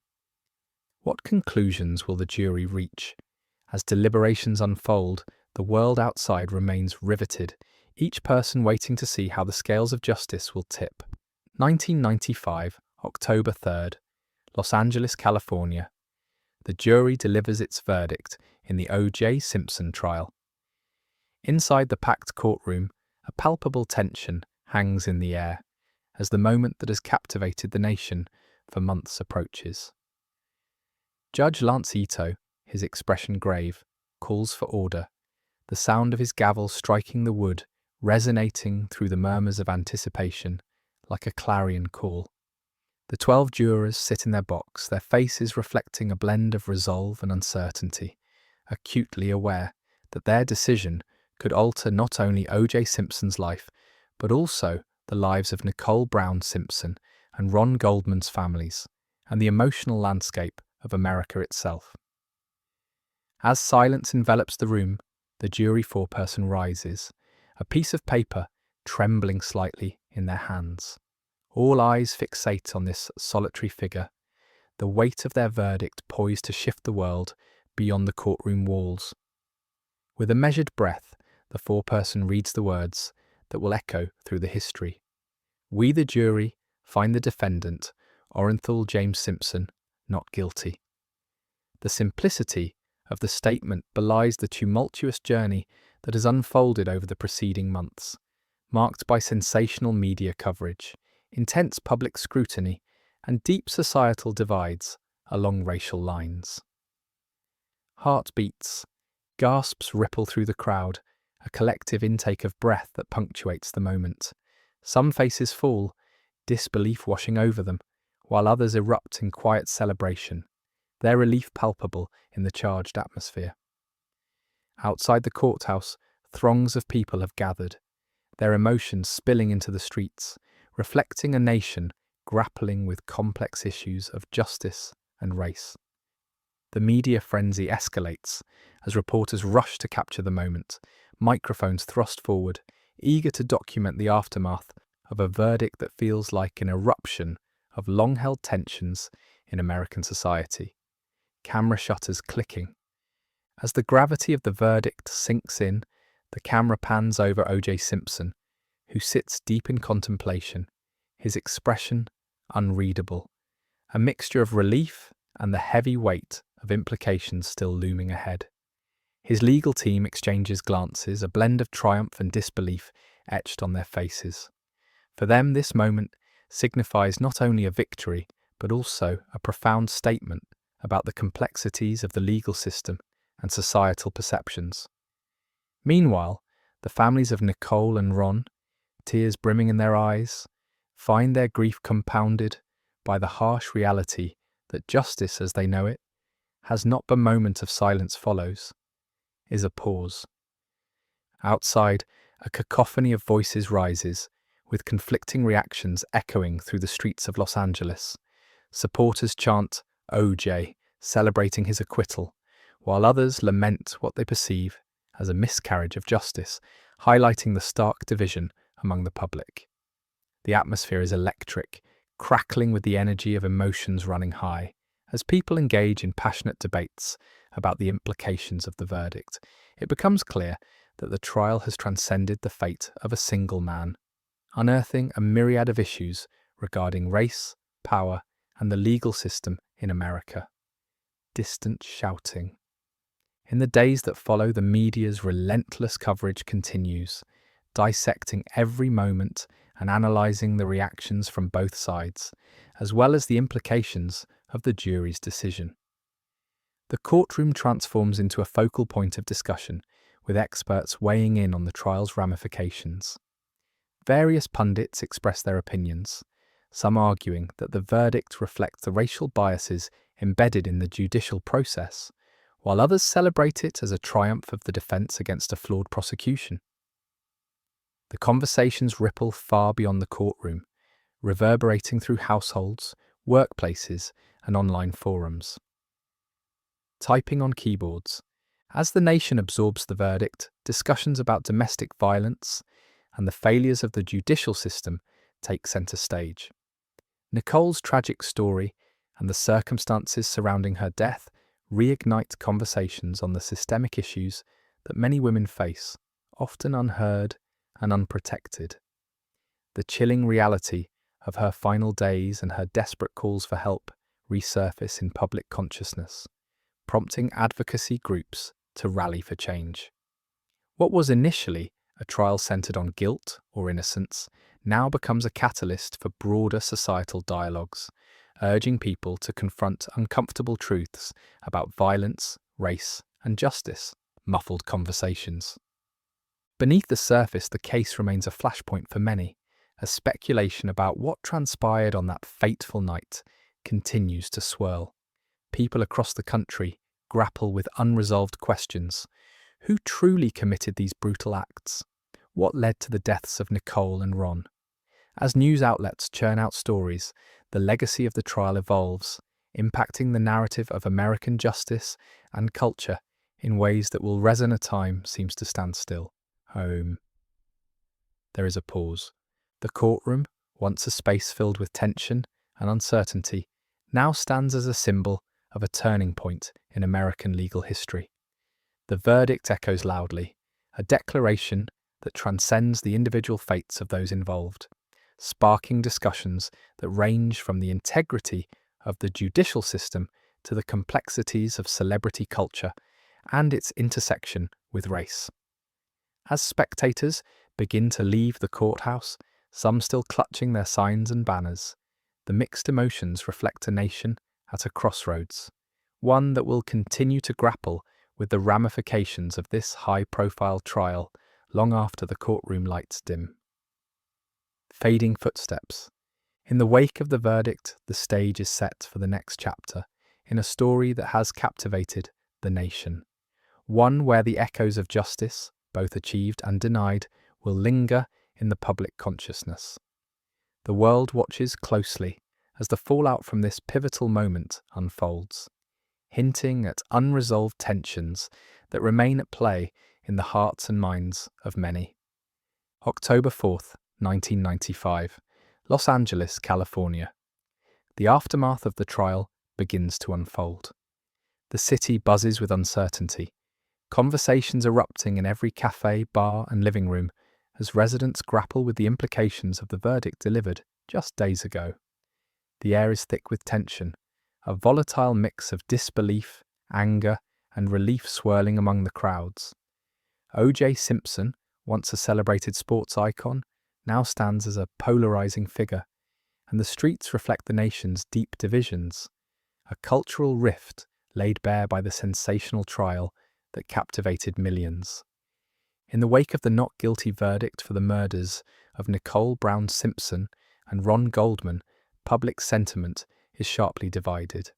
What conclusions will the jury reach? As deliberations unfold, the world outside remains riveted, each person waiting to see how the scales of justice will tip. 1995, October 3rd, Los Angeles, California. The jury delivers its verdict in the Oj Simpson trial. Inside the packed courtroom, a palpable tension hangs in the air as the moment that has captivated the nation for months approaches. Judge Lance Ito, his expression grave, calls for order, the sound of his gavel striking the wood, resonating through the murmurs of anticipation like a clarion call. The 12 jurors sit in their box, their faces reflecting a blend of resolve and uncertainty, acutely aware that their decision could alter not only Oj Simpson's life, but also the lives of Nicole Brown Simpson and Ron Goldman's families, and the emotional landscape of America itself. As silence envelops the room, the jury foreperson rises, a piece of paper trembling slightly in their hands. All eyes fixate on this solitary figure, the weight of their verdict poised to shift the world beyond the courtroom walls. With a measured breath, the foreperson reads the words that will echo through the history. We, the jury, find the defendant, Orenthal James Simpson, not guilty. The simplicity of the statement belies the tumultuous journey that has unfolded over the preceding months, marked by sensational media coverage, intense public scrutiny, and deep societal divides along racial lines. Heartbeats, gasps ripple through the crowd, a collective intake of breath that punctuates the moment. Some faces fall, disbelief washing over them, while others erupt in quiet celebration, their relief palpable in the charged atmosphere. Outside the courthouse, throngs of people have gathered, their emotions spilling into the streets, reflecting a nation grappling with complex issues of justice and race. The media frenzy escalates as reporters rush to capture the moment, microphones thrust forward, eager to document the aftermath of a verdict that feels like an eruption of long-held tensions in American society. Camera shutters clicking. As the gravity of the verdict sinks in, the camera pans over Oj Simpson, who sits deep in contemplation, his expression unreadable, a mixture of relief and the heavy weight of implications still looming ahead. His legal team exchanges glances, a blend of triumph and disbelief etched on their faces. For them, this moment signifies not only a victory, but also a profound statement about the complexities of the legal system and societal perceptions. Meanwhile, the families of Nicole and Ron, tears brimming in their eyes, find their grief compounded by the harsh reality that justice as they know it has not. The moment of silence follows, is a pause. Outside, a cacophony of voices rises, with conflicting reactions echoing through the streets of Los Angeles. Supporters chant OJ, celebrating his acquittal, while others lament what they perceive as a miscarriage of justice, highlighting the stark division among the public. The atmosphere is electric, crackling with the energy of emotions running high, as people engage in passionate debates about the implications of the verdict. It becomes clear that the trial has transcended the fate of a single man, unearthing a myriad of issues regarding race, power, and the legal system in America. Distant shouting. In the days that follow, the media's relentless coverage continues, dissecting every moment and analysing the reactions from both sides, as well as the implications of the jury's decision. The courtroom transforms into a focal point of discussion, with experts weighing in on the trial's ramifications. Various pundits express their opinions, some arguing that the verdict reflects the racial biases embedded in the judicial process, while others celebrate it as a triumph of the defence against a flawed prosecution. The conversations ripple far beyond the courtroom, reverberating through households, workplaces, and online forums. Typing on keyboards. As the nation absorbs the verdict, discussions about domestic violence and the failures of the judicial system take centre stage. Nicole's tragic story and the circumstances surrounding her death reignite conversations on the systemic issues that many women face, often unheard and unprotected. The chilling reality of her final days and her desperate calls for help resurface in public consciousness, prompting advocacy groups to rally for change. What was initially a trial centred on guilt or innocence now becomes a catalyst for broader societal dialogues, urging people to confront uncomfortable truths about violence, race, and justice. Muffled conversations. Beneath the surface, the case remains a flashpoint for many, as speculation about what transpired on that fateful night continues to swirl. People across the country grapple with unresolved questions. Who truly committed these brutal acts? What led to the deaths of Nicole and Ron? As news outlets churn out stories, the legacy of the trial evolves, impacting the narrative of American justice and culture in ways that will resonate. Time seems to stand still. Home. There is a pause. The courtroom, once a space filled with tension and uncertainty, now stands as a symbol of a turning point in American legal history. The verdict echoes loudly, a declaration that transcends the individual fates of those involved, sparking discussions that range from the integrity of the judicial system to the complexities of celebrity culture and its intersection with race. As spectators begin to leave the courthouse, some still clutching their signs and banners, the mixed emotions reflect a nation at a crossroads, one that will continue to grapple with the ramifications of this high-profile trial long after the courtroom lights dim. Fading footsteps. In the wake of the verdict, the stage is set for the next chapter, in a story that has captivated the nation. One where the echoes of justice, both achieved and denied, will linger in the public consciousness. The world watches closely as the fallout from this pivotal moment unfolds, hinting at unresolved tensions that remain at play in the hearts and minds of many. October 4th, 1995, Los Angeles, California. The aftermath of the trial begins to unfold. The city buzzes with uncertainty, conversations erupting in every cafe, bar, and living room as residents grapple with the implications of the verdict delivered just days ago. The air is thick with tension, a volatile mix of disbelief, anger, and relief swirling among the crowds. Oj Simpson, once a celebrated sports icon, now stands as a polarizing figure, and the streets reflect the nation's deep divisions, a cultural rift laid bare by the sensational trial that captivated millions. In the wake of the not guilty verdict for the murders of Nicole Brown Simpson and Ron Goldman, public sentiment is sharply divided.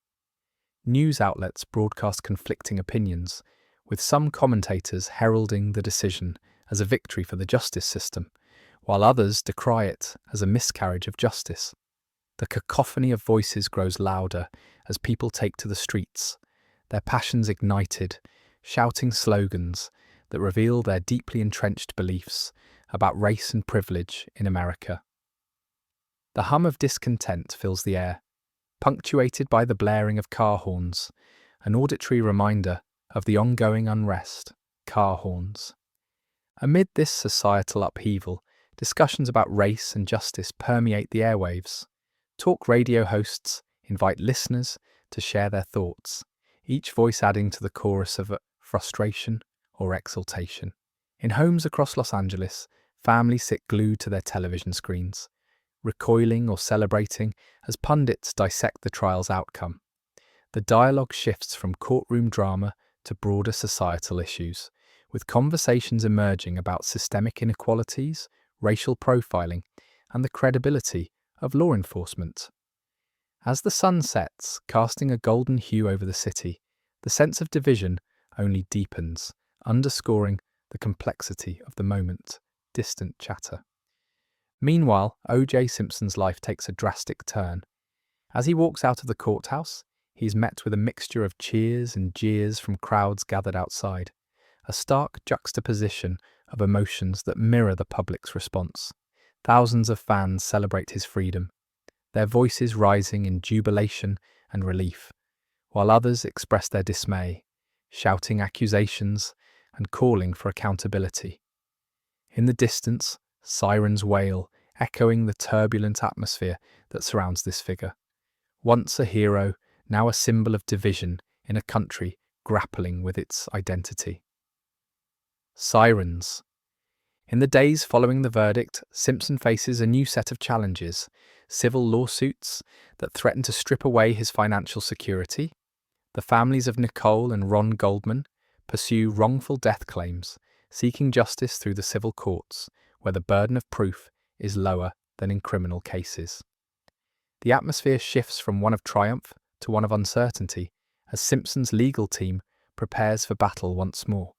News outlets broadcast conflicting opinions, with some commentators heralding the decision as a victory for the justice system, while others decry it as a miscarriage of justice. The cacophony of voices grows louder as people take to the streets, their passions ignited, shouting slogans that reveal their deeply entrenched beliefs about race and privilege in America. The hum of discontent fills the air, punctuated by the blaring of car horns, an auditory reminder of the ongoing unrest. Car horns. Amid this societal upheaval, discussions about race and justice permeate the airwaves. Talk radio hosts invite listeners to share their thoughts, each voice adding to the chorus of frustration or exultation. In homes across Los Angeles, families sit glued to their television screens, recoiling or celebrating as pundits dissect the trial's outcome. The dialogue shifts from courtroom drama to broader societal issues, with conversations emerging about systemic inequalities, racial profiling, and the credibility of law enforcement. As the sun sets, casting a golden hue over the city, the sense of division only deepens, underscoring the complexity of the moment. Distant chatter. Meanwhile, Oj Simpson's life takes a drastic turn. As he walks out of the courthouse, he is met with a mixture of cheers and jeers from crowds gathered outside, a stark juxtaposition of emotions that mirror the public's response. Thousands of fans celebrate his freedom, their voices rising in jubilation and relief, while others express their dismay, shouting accusations and calling for accountability. In the distance, sirens wail, echoing the turbulent atmosphere that surrounds this figure. Once a hero, now a symbol of division in a country grappling with its identity. Sirens. In the days following the verdict, Simpson faces a new set of challenges: civil lawsuits that threaten to strip away his financial security. The families of Nicole and Ron Goldman pursue wrongful death claims, seeking justice through the civil courts, where the burden of proof is lower than in criminal cases. The atmosphere shifts from one of triumph to one of uncertainty as Simpson's legal team prepares for battle once more.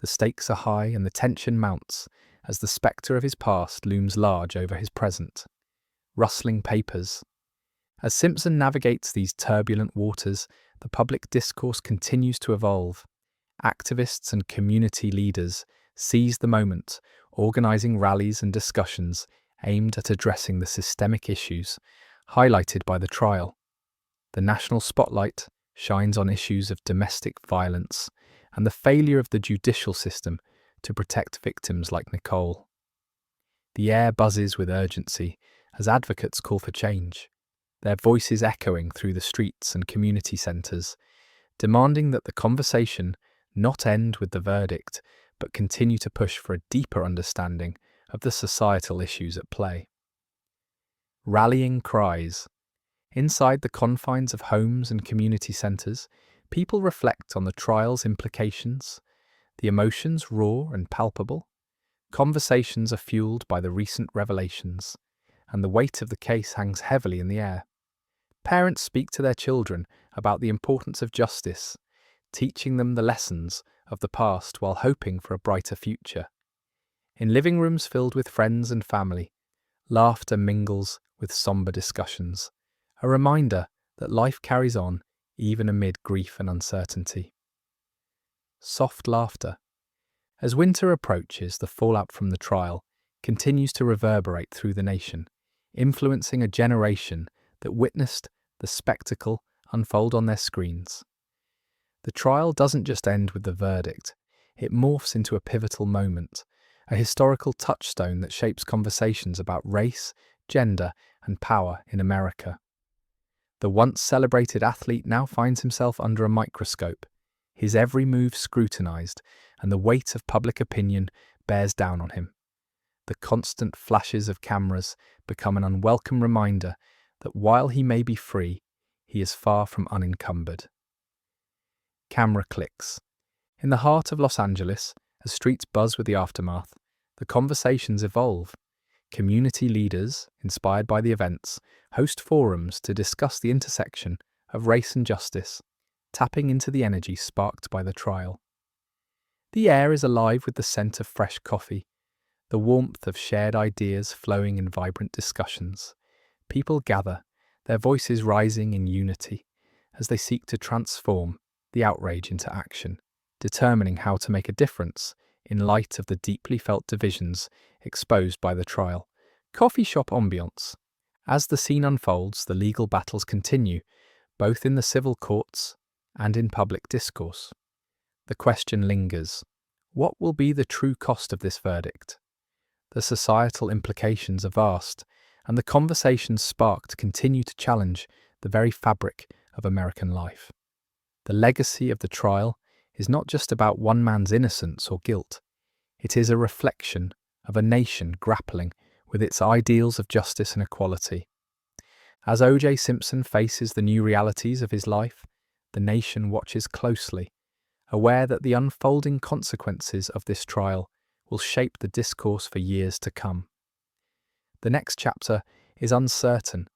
The stakes are high and the tension mounts as the spectre of his past looms large over his present. Rustling papers. As Simpson navigates these turbulent waters, the public discourse continues to evolve. Activists and community leaders seize the moment, organizing rallies and discussions aimed at addressing the systemic issues highlighted by the trial. The national spotlight shines on issues of domestic violence and the failure of the judicial system to protect victims like Nicole. The air buzzes with urgency as advocates call for change, their voices echoing through the streets and community centres, demanding that the conversation not end with the verdict, but continue to push for a deeper understanding of the societal issues at play. Rallying cries. Inside the confines of homes and community centres, people reflect on the trial's implications. The emotions raw and palpable. Conversations are fueled by the recent revelations, and the weight of the case hangs heavily in the air. Parents speak to their children about the importance of justice, teaching them the lessons of the past while hoping for a brighter future. In living rooms filled with friends and family, laughter mingles with somber discussions, a reminder that life carries on even amid grief and uncertainty. Soft laughter. As winter approaches, the fallout from the trial continues to reverberate through the nation, influencing a generation that witnessed the spectacle unfold on their screens. The trial doesn't just end with the verdict, it morphs into a pivotal moment, a historical touchstone that shapes conversations about race, gender, and power in America. The once celebrated athlete now finds himself under a microscope, his every move scrutinized, and the weight of public opinion bears down on him. The constant flashes of cameras become an unwelcome reminder that while he may be free, he is far from unencumbered. Camera clicks. In the heart of Los Angeles, as streets buzz with the aftermath, the conversations evolve. Community leaders, inspired by the events, host forums to discuss the intersection of race and justice, tapping into the energy sparked by the trial. The air is alive with the scent of fresh coffee, the warmth of shared ideas flowing in vibrant discussions. People gather, their voices rising in unity, as they seek to transform the outrage into action. determining how to make a difference in light of the deeply felt divisions exposed by the trial. Coffee shop ambience. As the scene unfolds, the legal battles continue, both in the civil courts and in public discourse. The question lingers: what will be the true cost of this verdict? The societal implications are vast, and the conversations sparked continue to challenge the very fabric of American life. The legacy of the trial is not just about one man's innocence or guilt. It is a reflection of a nation grappling with its ideals of justice and equality. As Oj Simpson faces the new realities of his life, the nation watches closely, aware that the unfolding consequences of this trial will shape the discourse for years to come. The next chapter is uncertain,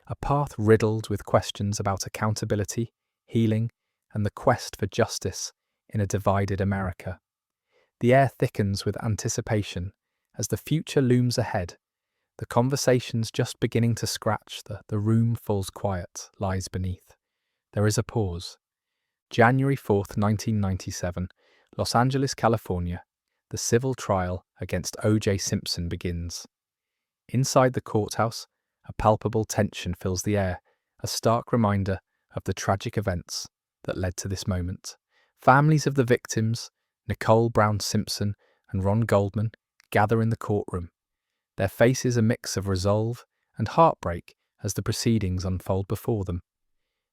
a path riddled with questions about accountability, healing, and the quest for justice in a divided America. The air thickens with anticipation as the future looms ahead. The conversation's just beginning to scratch, the room falls quiet, lies beneath. There is a pause. January 4th, 1997, Los Angeles, California. The civil trial against Oj Simpson begins. Inside the courthouse, a palpable tension fills the air, a stark reminder of the tragic events that led to this moment. Families of the victims, Nicole Brown Simpson and Ron Goldman, gather in the courtroom. Their faces a mix of resolve and heartbreak as the proceedings unfold before them.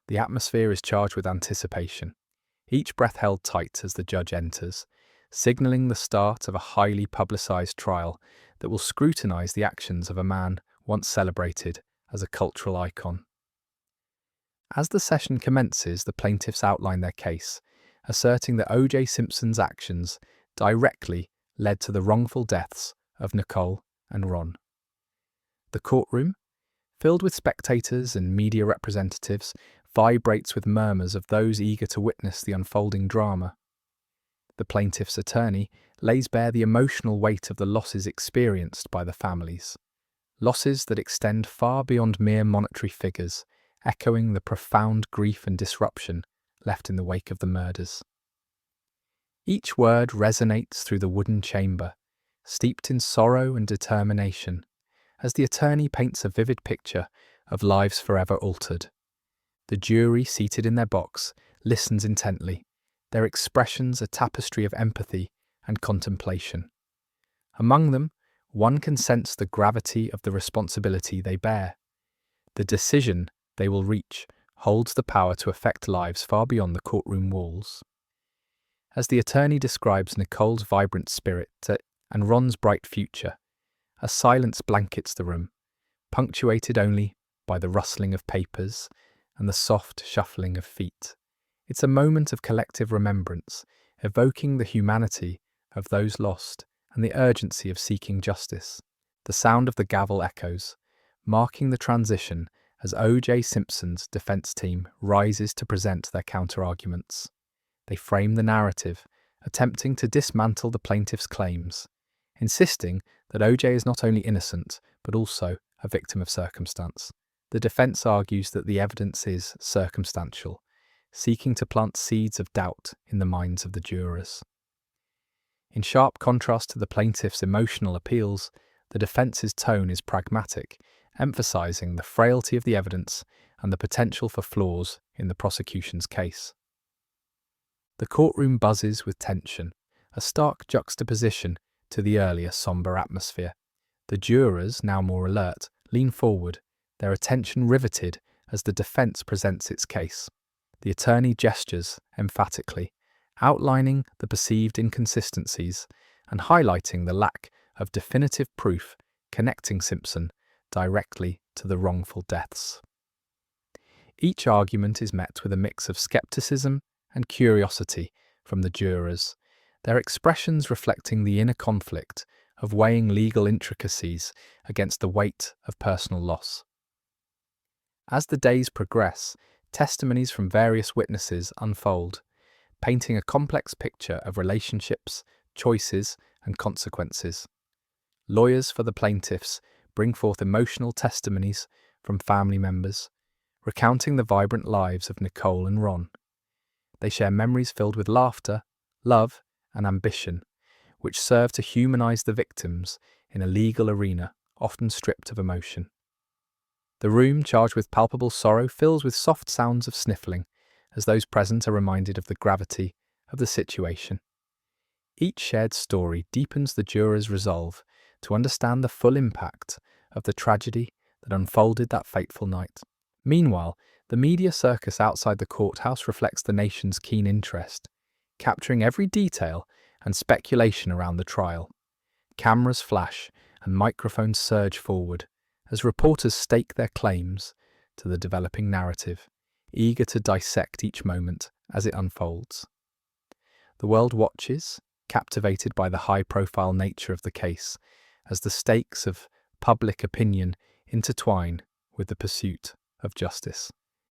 The atmosphere is charged with anticipation, each breath held tight as the judge enters, signalling the start of a highly publicized trial that will scrutinize the actions of a man once celebrated as a cultural icon. As the session commences, the plaintiffs outline their case, asserting that Oj Simpson's actions directly led to the wrongful deaths of Nicole and Ron. The courtroom, filled with spectators and media representatives, vibrates with murmurs of those eager to witness the unfolding drama. The plaintiff's attorney lays bare the emotional weight of the losses experienced by the families, losses that extend far beyond mere monetary figures, echoing the profound grief and disruption left in the wake of the murders. Each word resonates through the wooden chamber, steeped in sorrow and determination, as the attorney paints a vivid picture of lives forever altered. The jury, seated in their box, listens intently, their expressions a tapestry of empathy and contemplation. Among them, one can sense the gravity of the responsibility they bear. The decision they will reach holds the power to affect lives far beyond the courtroom walls. As the attorney describes Nicole's vibrant spirit and Ron's bright future, a silence blankets the room, punctuated only by the rustling of papers and the soft shuffling of feet. It's a moment of collective remembrance, evoking the humanity of those lost and the urgency of seeking justice. The sound of the gavel echoes, marking the transition as Oj Simpson's defense team rises to present their counter-arguments. They frame the narrative, attempting to dismantle the plaintiff's claims, insisting that Oj is not only innocent, but also a victim of circumstance. The defense argues that the evidence is circumstantial, seeking to plant seeds of doubt in the minds of the jurors. In sharp contrast to the plaintiff's emotional appeals, the defense's tone is pragmatic, emphasizing the frailty of the evidence and the potential for flaws in the prosecution's case. The courtroom buzzes with tension, a stark juxtaposition to the earlier somber atmosphere. The jurors, now more alert, lean forward, their attention riveted as the defense presents its case. The attorney gestures emphatically, outlining the perceived inconsistencies and highlighting the lack of definitive proof connecting Simpson directly to the wrongful deaths. Each argument is met with a mix of skepticism and curiosity from the jurors, their expressions reflecting the inner conflict of weighing legal intricacies against the weight of personal loss. As the days progress, testimonies from various witnesses unfold, painting a complex picture of relationships, choices, and consequences. Lawyers for the plaintiffs bring forth emotional testimonies from family members, recounting the vibrant lives of Nicole and Ron. They share memories filled with laughter, love, and ambition, which serve to humanize the victims in a legal arena often stripped of emotion. The room, charged with palpable sorrow, fills with soft sounds of sniffling, as those present are reminded of the gravity of the situation. Each shared story deepens the jurors' resolve to understand the full impact of the tragedy that unfolded that fateful night. Meanwhile, the media circus outside the courthouse reflects the nation's keen interest, capturing every detail and speculation around the trial. Cameras flash and microphones surge forward as reporters stake their claims to the developing narrative, eager to dissect each moment as it unfolds. The world watches, captivated by the high-profile nature of the case, as the stakes of public opinion intertwine with the pursuit of justice.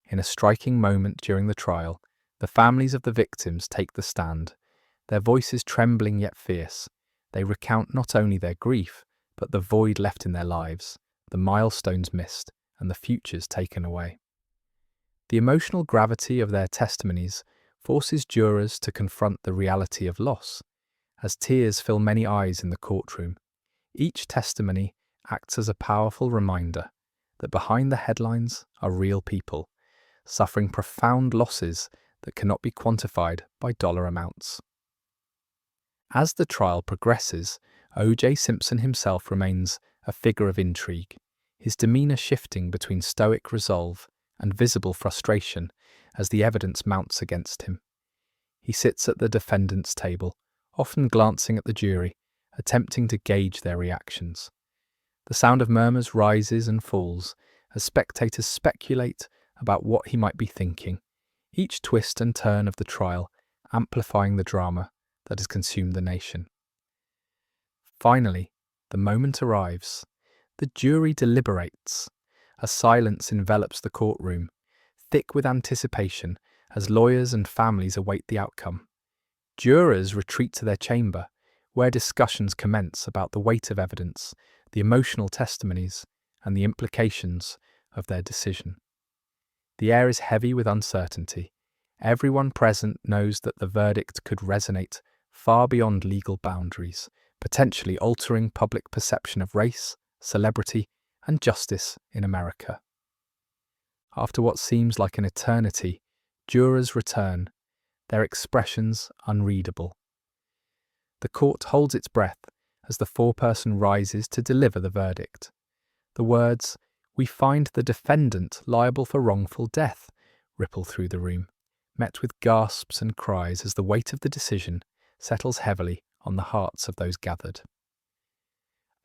In a striking moment during the trial, the families of the victims take the stand, their voices trembling yet fierce. They recount not only their grief, but the void left in their lives, the milestones missed, and the futures taken away. The emotional gravity of their testimonies forces jurors to confront the reality of loss, as tears fill many eyes in the courtroom. Each testimony acts as a powerful reminder that behind the headlines are real people, suffering profound losses that cannot be quantified by dollar amounts. As the trial progresses, Oj Simpson himself remains a figure of intrigue, his demeanour shifting between stoic resolve and visible frustration as the evidence mounts against him. He sits at the defendant's table, often glancing at the jury, attempting to gauge their reactions. The sound of murmurs rises and falls as spectators speculate about what he might be thinking, each twist and turn of the trial amplifying the drama that has consumed the nation. Finally, the moment arrives. The jury deliberates. A silence envelops the courtroom, thick with anticipation as lawyers and families await the outcome. Jurors retreat to their chamber, where discussions commence about the weight of evidence, the emotional testimonies, and the implications of their decision. The air is heavy with uncertainty. Everyone present knows that the verdict could resonate far beyond legal boundaries, potentially altering public perception of race, celebrity, and justice in America. After what seems like an eternity, jurors return, their expressions unreadable. The court holds its breath as the foreperson rises to deliver the verdict. The words, "We find the defendant liable for wrongful death," ripple through the room, met with gasps and cries as the weight of the decision settles heavily on the hearts of those gathered.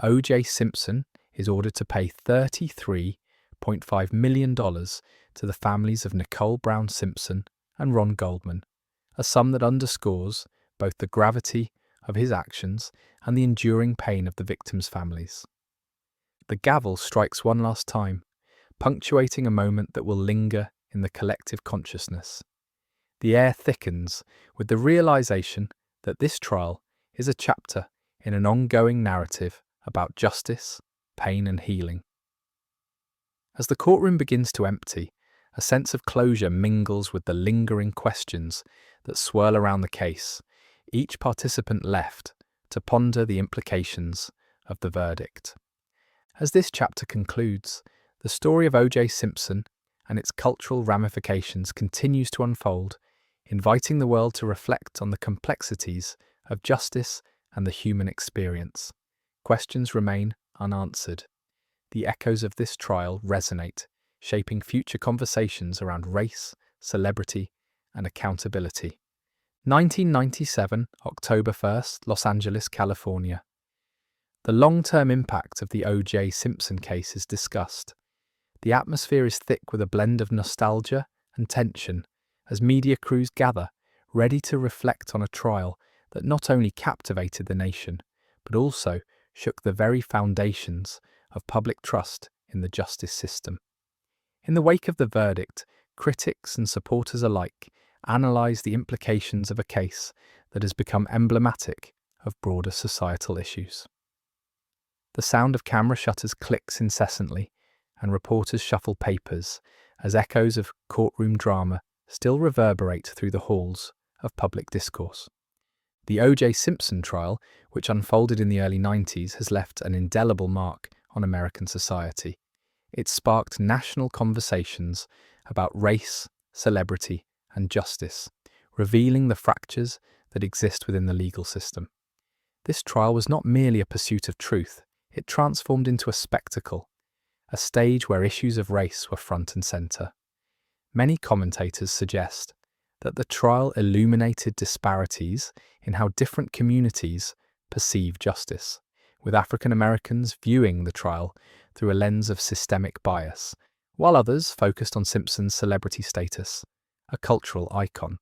Oj Simpson is ordered to pay $33.5 million to the families of Nicole Brown Simpson and Ron Goldman, a sum that underscores both the gravity of his actions and the enduring pain of the victims' families. The gavel strikes one last time, punctuating a moment that will linger in the collective consciousness. The air thickens with the realization that this trial is a chapter in an ongoing narrative about justice, pain, and healing. As the courtroom begins to empty, a sense of closure mingles with the lingering questions that swirl around the case, each participant left to ponder the implications of the verdict. As this chapter concludes, the story of Oj Simpson and its cultural ramifications continues to unfold, inviting the world to reflect on the complexities of justice and the human experience. Questions remain unanswered. The echoes of this trial resonate, shaping future conversations around race, celebrity, and accountability. 1997, October 1st, Los Angeles, California. The long-term impact of the Oj Simpson case is discussed. The atmosphere is thick with a blend of nostalgia and tension as media crews gather, ready to reflect on a trial that not only captivated the nation, but also shook the very foundations of public trust in the justice system. In the wake of the verdict, critics and supporters alike analyse the implications of a case that has become emblematic of broader societal issues. The sound of camera shutters clicks incessantly, and reporters shuffle papers as echoes of courtroom drama still reverberate through the halls of public discourse. The Oj Simpson trial, which unfolded in the early 90s, has left an indelible mark on American society. It sparked national conversations about race, celebrity, and justice, revealing the fractures that exist within the legal system. This trial was not merely a pursuit of truth, it transformed into a spectacle, a stage where issues of race were front and centre. Many commentators suggest that the trial illuminated disparities in how different communities perceive justice, with African Americans viewing the trial through a lens of systemic bias, while others focused on Simpson's celebrity status, a cultural icon.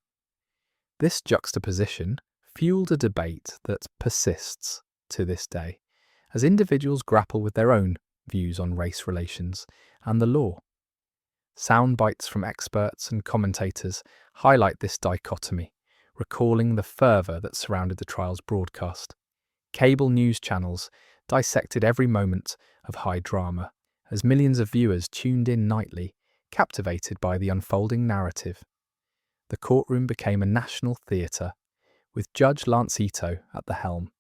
This juxtaposition fueled a debate that persists to this day, as individuals grapple with their own views on race relations and the law. Sound bites from experts and commentators highlight this dichotomy, recalling the fervour that surrounded the trial's broadcast. Cable news channels dissected every moment of high drama, as millions of viewers tuned in nightly, captivated by the unfolding narrative. The courtroom became a national theatre, with Judge Lance Ito at the helm,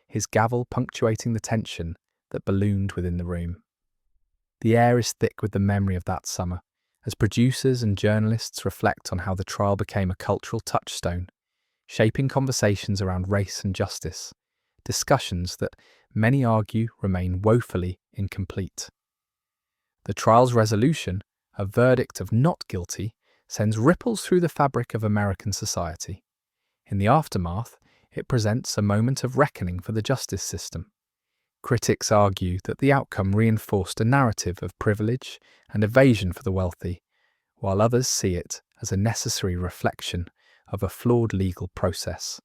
his gavel punctuating the tension that ballooned within the room. The air is thick with the memory of that summer, as producers and journalists reflect on how the trial became a cultural touchstone, shaping conversations around race and justice, discussions that many argue remain woefully incomplete. The trial's resolution, a verdict of not guilty, sends ripples through the fabric of American society. In the aftermath, it presents a moment of reckoning for the justice system. Critics argue that the outcome reinforced a narrative of privilege and evasion for the wealthy, while others see it as a necessary reflection of a flawed legal process.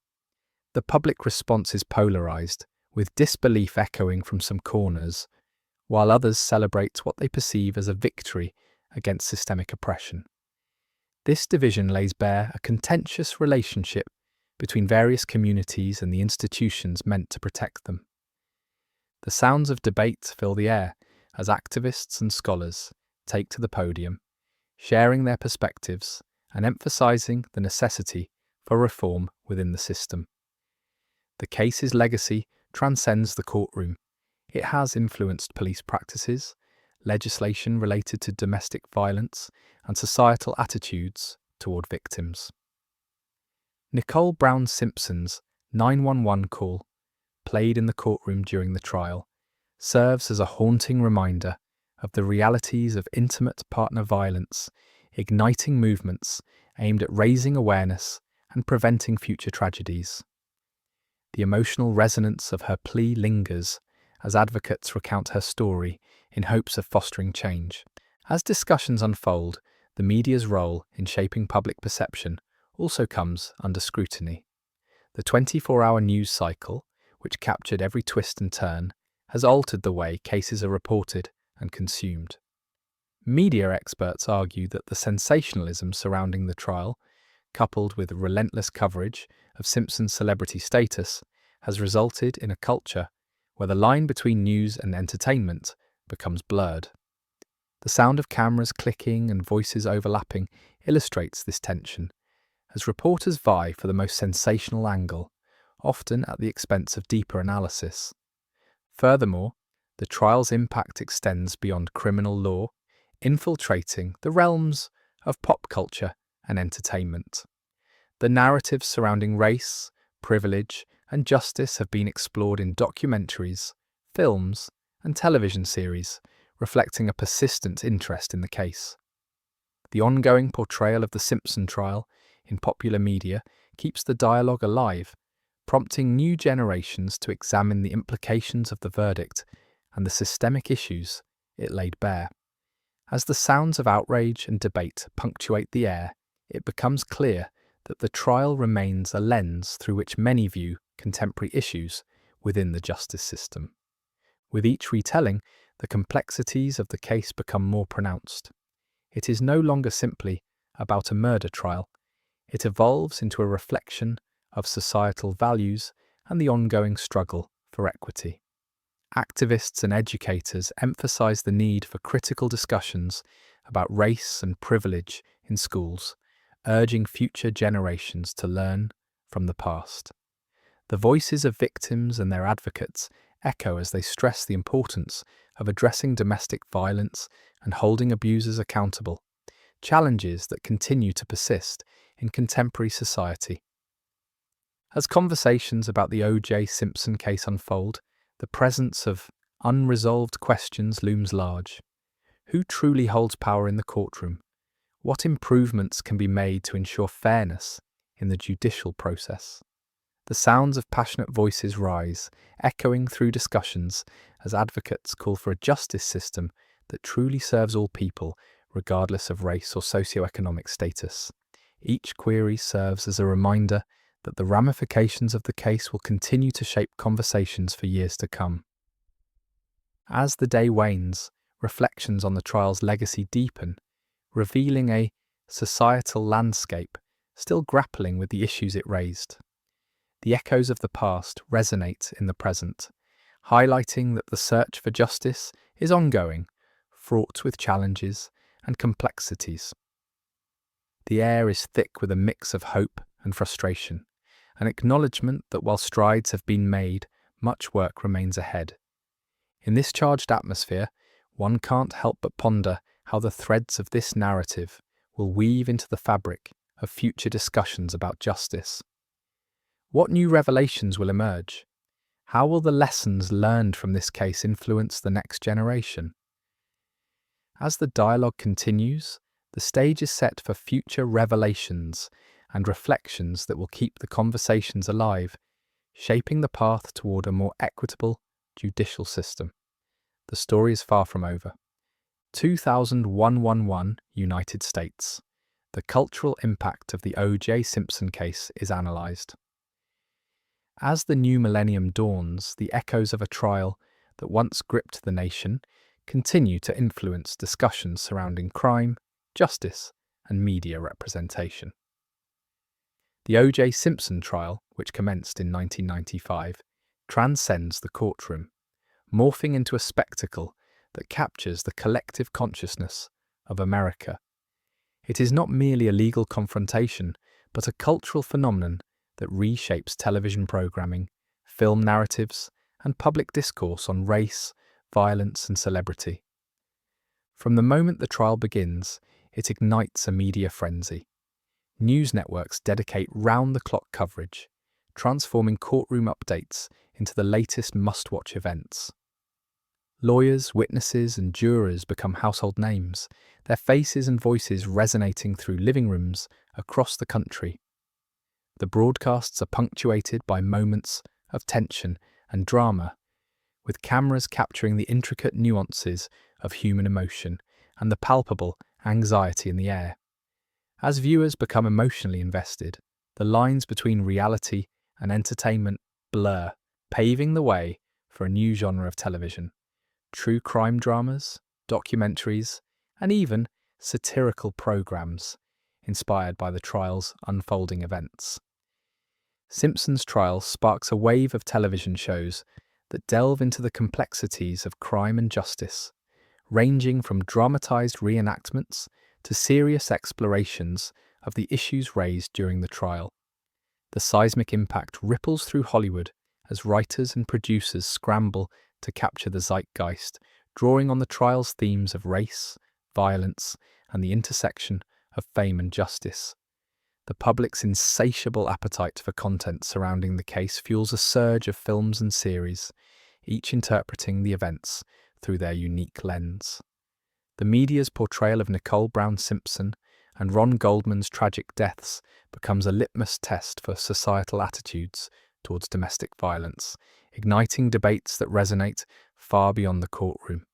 The public response is polarized, with disbelief echoing from some corners, while others celebrate what they perceive as a victory against systemic oppression. This division lays bare a contentious relationship between various communities and the institutions meant to protect them. The sounds of debate fill the air as activists and scholars take to the podium, sharing their perspectives and emphasizing the necessity for reform within the system. The case's legacy transcends the courtroom. It has influenced police practices, legislation related to domestic violence, and societal attitudes toward victims. Nicole Brown Simpson's 911 call, played in the courtroom during the trial, serves as a haunting reminder of the realities of intimate partner violence, igniting movements aimed at raising awareness and preventing future tragedies. The emotional resonance of her plea lingers as advocates recount her story in hopes of fostering change. As discussions unfold, the media's role in shaping public perception also comes under scrutiny. The 24-hour news cycle, which captured every twist and turn, has altered the way cases are reported and consumed. Media experts argue that the sensationalism surrounding the trial, coupled with relentless coverage of Simpson's celebrity status, has resulted in a culture where the line between news and entertainment becomes blurred. The sound of cameras clicking and voices overlapping illustrates this tension, as reporters vie for the most sensational angle, often at the expense of deeper analysis. Furthermore, the trial's impact extends beyond criminal law, infiltrating the realms of pop culture and entertainment. The narratives surrounding race, privilege, and justice have been explored in documentaries, films, and television series, reflecting a persistent interest in the case. The ongoing portrayal of the Simpson trial in popular media keeps the dialogue alive, prompting new generations to examine the implications of the verdict and the systemic issues it laid bare. As the sounds of outrage and debate punctuate the air, it becomes clear that the trial remains a lens through which many view contemporary issues within the justice system. With each retelling, the complexities of the case become more pronounced. It is no longer simply about a murder trial. It evolves into a reflection of societal values and the ongoing struggle for equity. Activists and educators emphasize the need for critical discussions about race and privilege in schools, urging future generations to learn from the past. The voices of victims and their advocates echo as they stress the importance of addressing domestic violence and holding abusers accountable, challenges that continue to persist in contemporary society. As conversations about the Oj Simpson case unfold, the presence of unresolved questions looms large. Who truly holds power in the courtroom? What improvements can be made to ensure fairness in the judicial process? The sounds of passionate voices rise, echoing through discussions as advocates call for a justice system that truly serves all people, regardless of race or socioeconomic status. Each query serves as a reminder that the ramifications of the case will continue to shape conversations for years to come. As the day wanes, reflections on the trial's legacy deepen, revealing a societal landscape still grappling with the issues it raised. The echoes of the past resonate in the present, highlighting that the search for justice is ongoing, fraught with challenges and complexities. The air is thick with a mix of hope and frustration, an acknowledgement that while strides have been made, much work remains ahead. In this charged atmosphere, one can't help but ponder how the threads of this narrative will weave into the fabric of future discussions about justice. What new revelations will emerge? How will the lessons learned from this case influence the next generation? As the dialogue continues, the stage is set for future revelations and reflections that will keep the conversations alive, shaping the path toward a more equitable judicial system. The story is far from over. 2111 United States. The cultural impact of the O.J. Simpson case is analysed. As the new millennium dawns, the echoes of a trial that once gripped the nation continue to influence discussions surrounding crime, justice, and media representation. The O.J. Simpson trial, which commenced in 1995, transcends the courtroom, morphing into a spectacle that captures the collective consciousness of America. It is not merely a legal confrontation, but a cultural phenomenon that reshapes television programming, film narratives, and public discourse on race, violence, and celebrity. From the moment the trial begins, it ignites a media frenzy. News networks dedicate round-the-clock coverage, transforming courtroom updates into the latest must-watch events. Lawyers, witnesses, and jurors become household names, their faces and voices resonating through living rooms across the country. The broadcasts are punctuated by moments of tension and drama, with cameras capturing the intricate nuances of human emotion and the palpable anxiety in the air. As viewers become emotionally invested, the lines between reality and entertainment blur, paving the way for a new genre of television. True crime dramas, documentaries, and even satirical programs inspired by the trial's unfolding events. Simpson's trial sparks a wave of television shows that delve into the complexities of crime and justice, ranging from dramatized reenactments to serious explorations of the issues raised during the trial. The seismic impact ripples through Hollywood as writers and producers scramble to capture the zeitgeist, drawing on the trial's themes of race, violence, and the intersection of fame and justice. The public's insatiable appetite for content surrounding the case fuels a surge of films and series, each interpreting the events through their unique lens. The media's portrayal of Nicole Brown Simpson and Ron Goldman's tragic deaths becomes a litmus test for societal attitudes towards domestic violence, igniting debates that resonate far beyond the courtroom.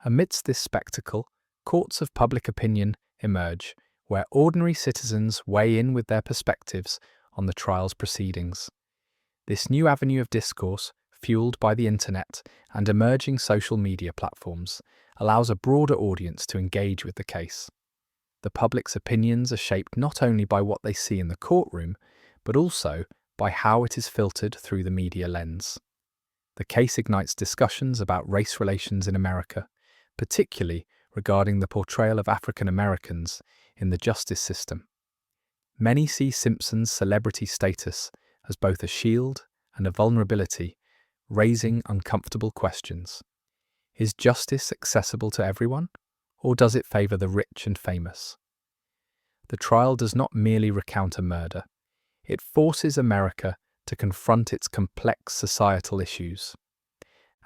Amidst this spectacle, courts of public opinion emerge, where ordinary citizens weigh in with their perspectives on the trial's proceedings. This new avenue of discourse, fueled by the internet and emerging social media platforms, allows a broader audience to engage with the case. The public's opinions are shaped not only by what they see in the courtroom, but also by how it is filtered through the media lens. The case ignites discussions about race relations in America, particularly regarding the portrayal of African Americans in the justice system. Many see Simpson's celebrity status as both a shield and a vulnerability, raising uncomfortable questions. Is justice accessible to everyone, or does it favour the rich and famous? The trial does not merely recount a murder, it forces America to confront its complex societal issues.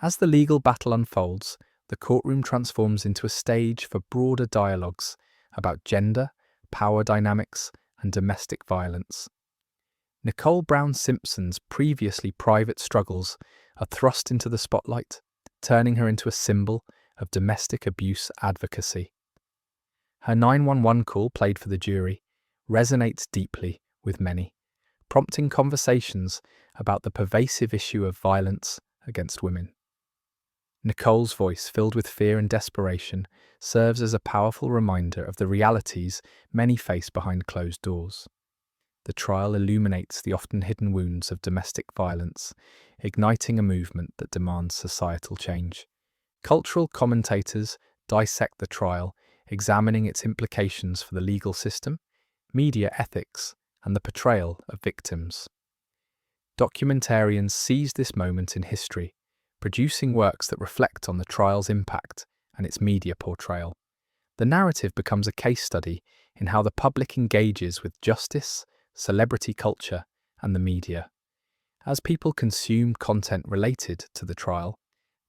As the legal battle unfolds, the courtroom transforms into a stage for broader dialogues about gender, power dynamics, and domestic violence. Nicole Brown Simpson's previously private struggles are thrust into the spotlight, turning her into a symbol of domestic abuse advocacy. Her 911 call, played for the jury, resonates deeply with many, prompting conversations about the pervasive issue of violence against women. Nicole's voice, filled with fear and desperation, serves as a powerful reminder of the realities many face behind closed doors. The trial illuminates the often hidden wounds of domestic violence, igniting a movement that demands societal change. Cultural commentators dissect the trial, examining its implications for the legal system, media ethics, and the portrayal of victims. Documentarians seize this moment in history, producing works that reflect on the trial's impact and its media portrayal. The narrative becomes a case study in how the public engages with justice, celebrity culture, and the media. As people consume content related to the trial,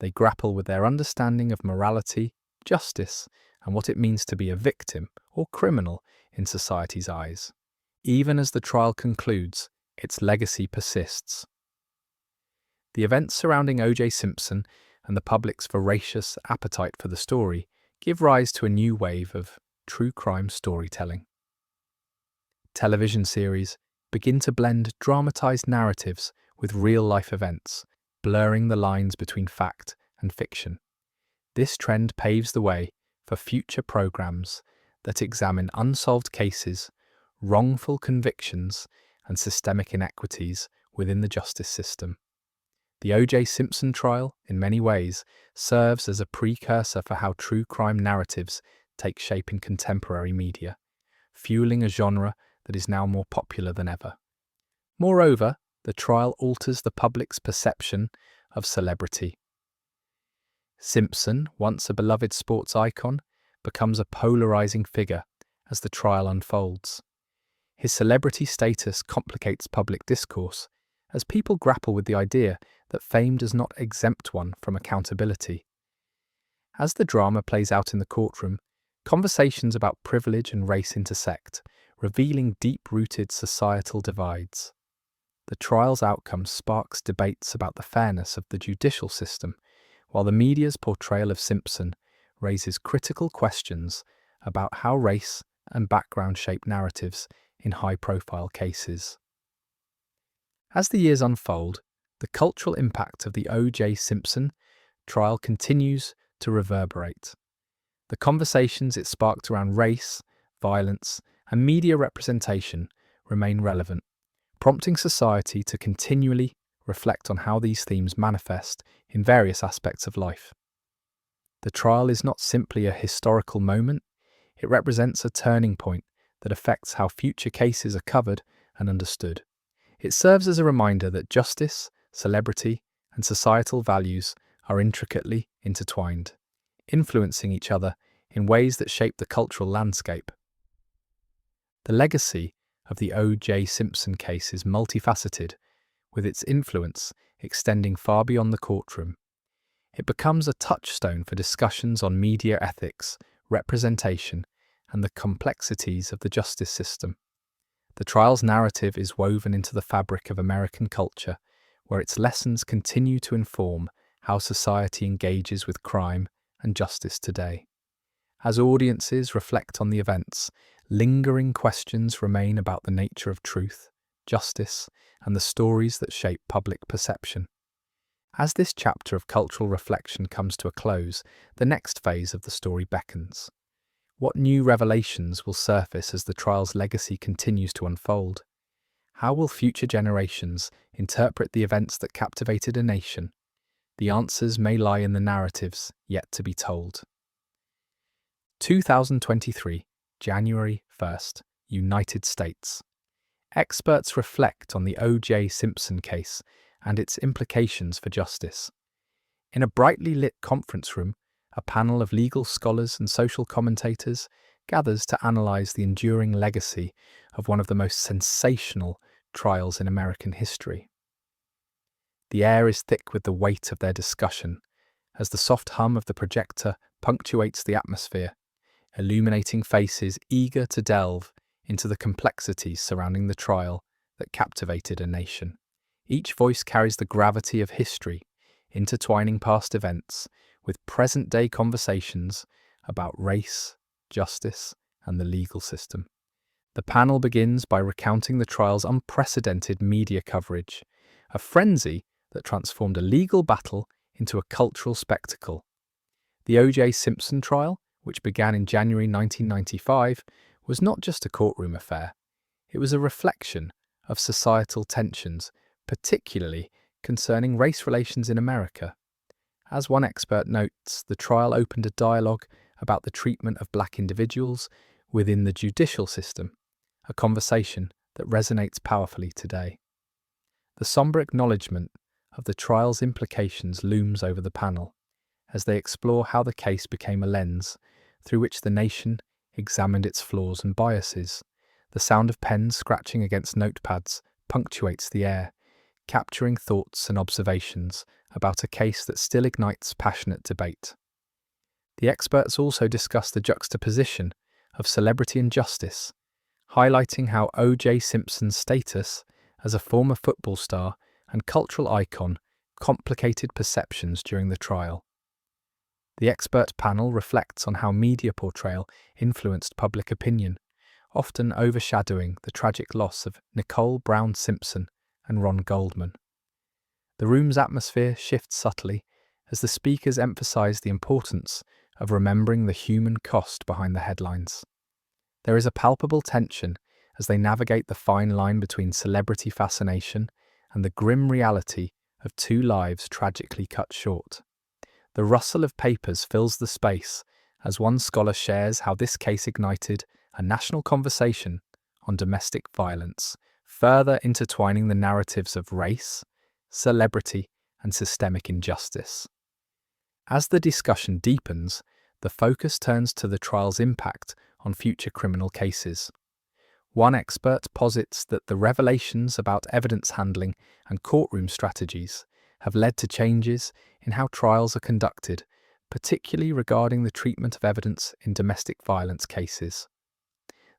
they grapple with their understanding of morality, justice, and what it means to be a victim or criminal in society's eyes. Even as the trial concludes, its legacy persists. The events surrounding Oj Simpson and the public's voracious appetite for the story give rise to a new wave of true crime storytelling. Television series begin to blend dramatized narratives with real-life events, blurring the lines between fact and fiction. This trend paves the way for future programs that examine unsolved cases, wrongful convictions, and systemic inequities within the justice system. The O.J. Simpson trial, in many ways, serves as a precursor for how true crime narratives take shape in contemporary media, fueling a genre that is now more popular than ever. Moreover, the trial alters the public's perception of celebrity. Simpson, once a beloved sports icon, becomes a polarizing figure as the trial unfolds. His celebrity status complicates public discourse as people grapple with the idea that fame does not exempt one from accountability. As the drama plays out in the courtroom, conversations about privilege and race intersect, revealing deep-rooted societal divides. The trial's outcome sparks debates about the fairness of the judicial system, while the media's portrayal of Simpson raises critical questions about how race and background shape narratives in high-profile cases. As the years unfold, the cultural impact of the O.J. Simpson trial continues to reverberate. The conversations it sparked around race, violence, and media representation remain relevant, prompting society to continually reflect on how these themes manifest in various aspects of life. The trial is not simply a historical moment, it represents a turning point that affects how future cases are covered and understood. It serves as a reminder that justice, celebrity, and societal values are intricately intertwined, influencing each other in ways that shape the cultural landscape. The legacy of the O.J. Simpson case is multifaceted, with its influence extending far beyond the courtroom. It becomes a touchstone for discussions on media ethics, representation, and the complexities of the justice system. The trial's narrative is woven into the fabric of American culture, where its lessons continue to inform how society engages with crime and justice today. As audiences reflect on the events, lingering questions remain about the nature of truth, justice, and the stories that shape public perception. As this chapter of cultural reflection comes to a close, the next phase of the story beckons. What new revelations will surface as the trial's legacy continues to unfold? How will future generations interpret the events that captivated a nation? The answers may lie in the narratives yet to be told. 2023, January 1st, United States. Experts reflect on the O.J. Simpson case and its implications for justice. In a brightly lit conference room, a panel of legal scholars and social commentators gathers to analyse the enduring legacy of one of the most sensational trials in American history. The air is thick with the weight of their discussion, as the soft hum of the projector punctuates the atmosphere, illuminating faces eager to delve into the complexities surrounding the trial that captivated a nation. Each voice carries the gravity of history, intertwining past events with present-day conversations about race, justice, and the legal system. The panel begins by recounting the trial's unprecedented media coverage, a frenzy that transformed a legal battle into a cultural spectacle. The Oj Simpson trial, which began in January 1995, was not just a courtroom affair. It was a reflection of societal tensions, particularly concerning race relations in America. As one expert notes, the trial opened a dialogue about the treatment of black individuals within the judicial system, a conversation that resonates powerfully today. The sombre acknowledgement of the trial's implications looms over the panel, as they explore how the case became a lens through which the nation examined its flaws and biases. The sound of pens scratching against notepads punctuates the air, capturing thoughts and observations about a case that still ignites passionate debate. The experts also discuss the juxtaposition of celebrity and justice, highlighting how O.J. Simpson's status as a former football star and cultural icon complicated perceptions during the trial. The expert panel reflects on how media portrayal influenced public opinion, often overshadowing the tragic loss of Nicole Brown Simpson and Ron Goldman. The room's atmosphere shifts subtly as the speakers emphasize the importance of remembering the human cost behind the headlines. There is a palpable tension as they navigate the fine line between celebrity fascination and the grim reality of two lives tragically cut short. The rustle of papers fills the space as one scholar shares how this case ignited a national conversation on domestic violence, further intertwining the narratives of race, celebrity, and systemic injustice. As the discussion deepens, the focus turns to the trial's impact on future criminal cases. One expert posits that the revelations about evidence handling and courtroom strategies have led to changes in how trials are conducted, particularly regarding the treatment of evidence in domestic violence cases.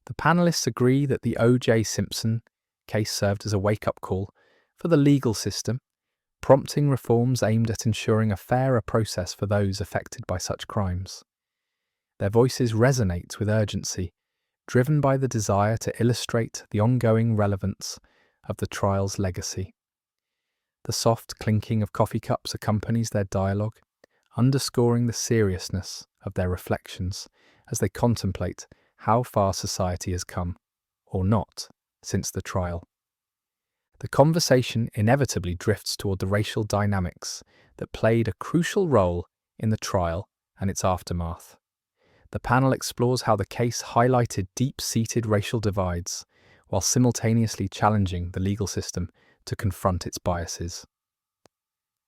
The panelists agree that the O.J. Simpson case served as a wake-up call for the legal system, prompting reforms aimed at ensuring a fairer process for those affected by such crimes. Their voices resonate with urgency, driven by the desire to illustrate the ongoing relevance of the trial's legacy. The soft clinking of coffee cups accompanies their dialogue, underscoring the seriousness of their reflections as they contemplate how far society has come, or not, since the trial. The conversation inevitably drifts toward the racial dynamics that played a crucial role in the trial and its aftermath. The panel explores how the case highlighted deep-seated racial divides, while simultaneously challenging the legal system to confront its biases.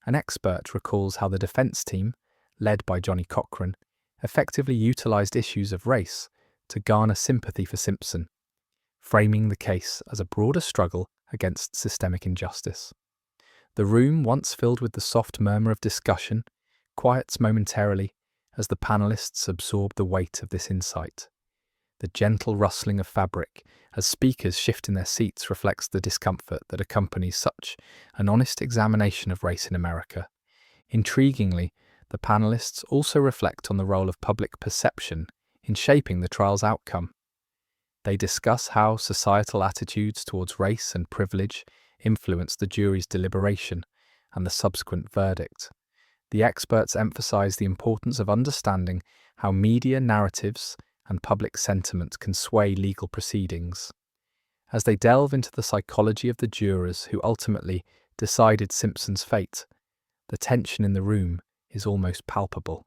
An expert recalls how the defense team, led by Johnny Cochran, effectively utilized issues of race to garner sympathy for Simpson, framing the case as a broader struggle against systemic injustice. The room, once filled with the soft murmur of discussion, quiets momentarily as the panelists absorb the weight of this insight. The gentle rustling of fabric as speakers shift in their seats reflects the discomfort that accompanies such an honest examination of race in America. Intriguingly, the panelists also reflect on the role of public perception in shaping the trial's outcome. They discuss how societal attitudes towards race and privilege influence the jury's deliberation and the subsequent verdict. The experts emphasize the importance of understanding how media narratives and public sentiment can sway legal proceedings. As they delve into the psychology of the jurors who ultimately decided Simpson's fate, the tension in the room is almost palpable.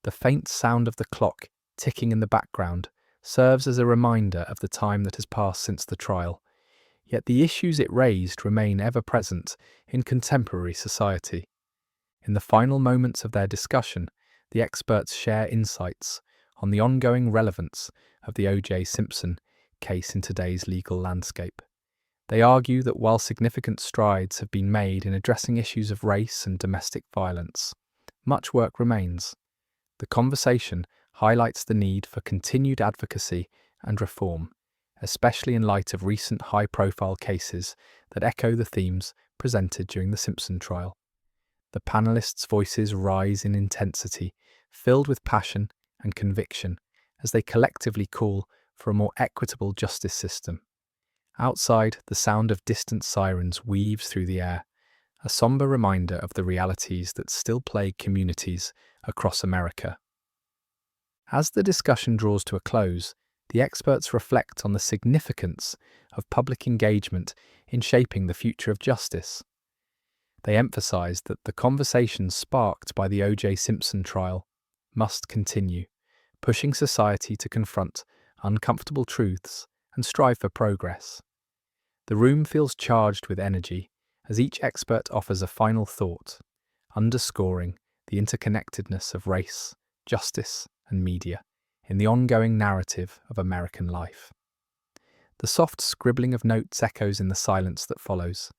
The faint sound of the clock ticking in the background serves as a reminder of the time that has passed since the trial, Yet the issues it raised remain ever present in contemporary society. In the final moments of their discussion, the experts share insights on the ongoing relevance of the Oj Simpson case in today's legal landscape. They argue that while significant strides have been made in addressing issues of race and domestic violence, much work remains. The conversation highlights the need for continued advocacy and reform, especially in light of recent high-profile cases that echo the themes presented during the Simpson trial. The panelists' voices rise in intensity, filled with passion and conviction, as they collectively call for a more equitable justice system. Outside, the sound of distant sirens weaves through the air, a somber reminder of the realities that still plague communities across America. As the discussion draws to a close, the experts reflect on the significance of public engagement in shaping the future of justice. They emphasize that the conversations sparked by the Oj Simpson trial must continue, pushing society to confront uncomfortable truths and strive for progress. The room feels charged with energy as each expert offers a final thought, underscoring the interconnectedness of race, justice, and media in the ongoing narrative of American life. The soft scribbling of notes echoes in the silence that follows,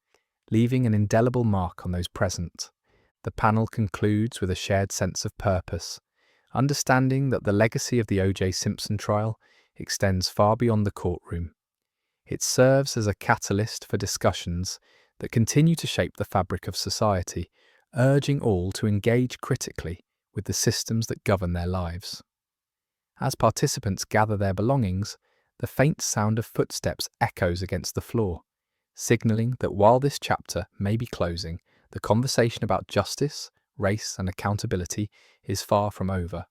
leaving an indelible mark on those present. The panel concludes with a shared sense of purpose, understanding that the legacy of the Oj Simpson trial extends far beyond the courtroom. It serves as a catalyst for discussions that continue to shape the fabric of society, urging all to engage critically with the systems that govern their lives. As participants gather their belongings, the faint sound of footsteps echoes against the floor, signalling that while this chapter may be closing, the conversation about justice, race, and accountability is far from over.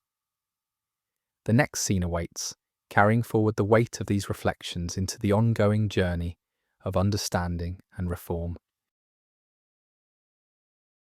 The next scene awaits, carrying forward the weight of these reflections into the ongoing journey of understanding and reform.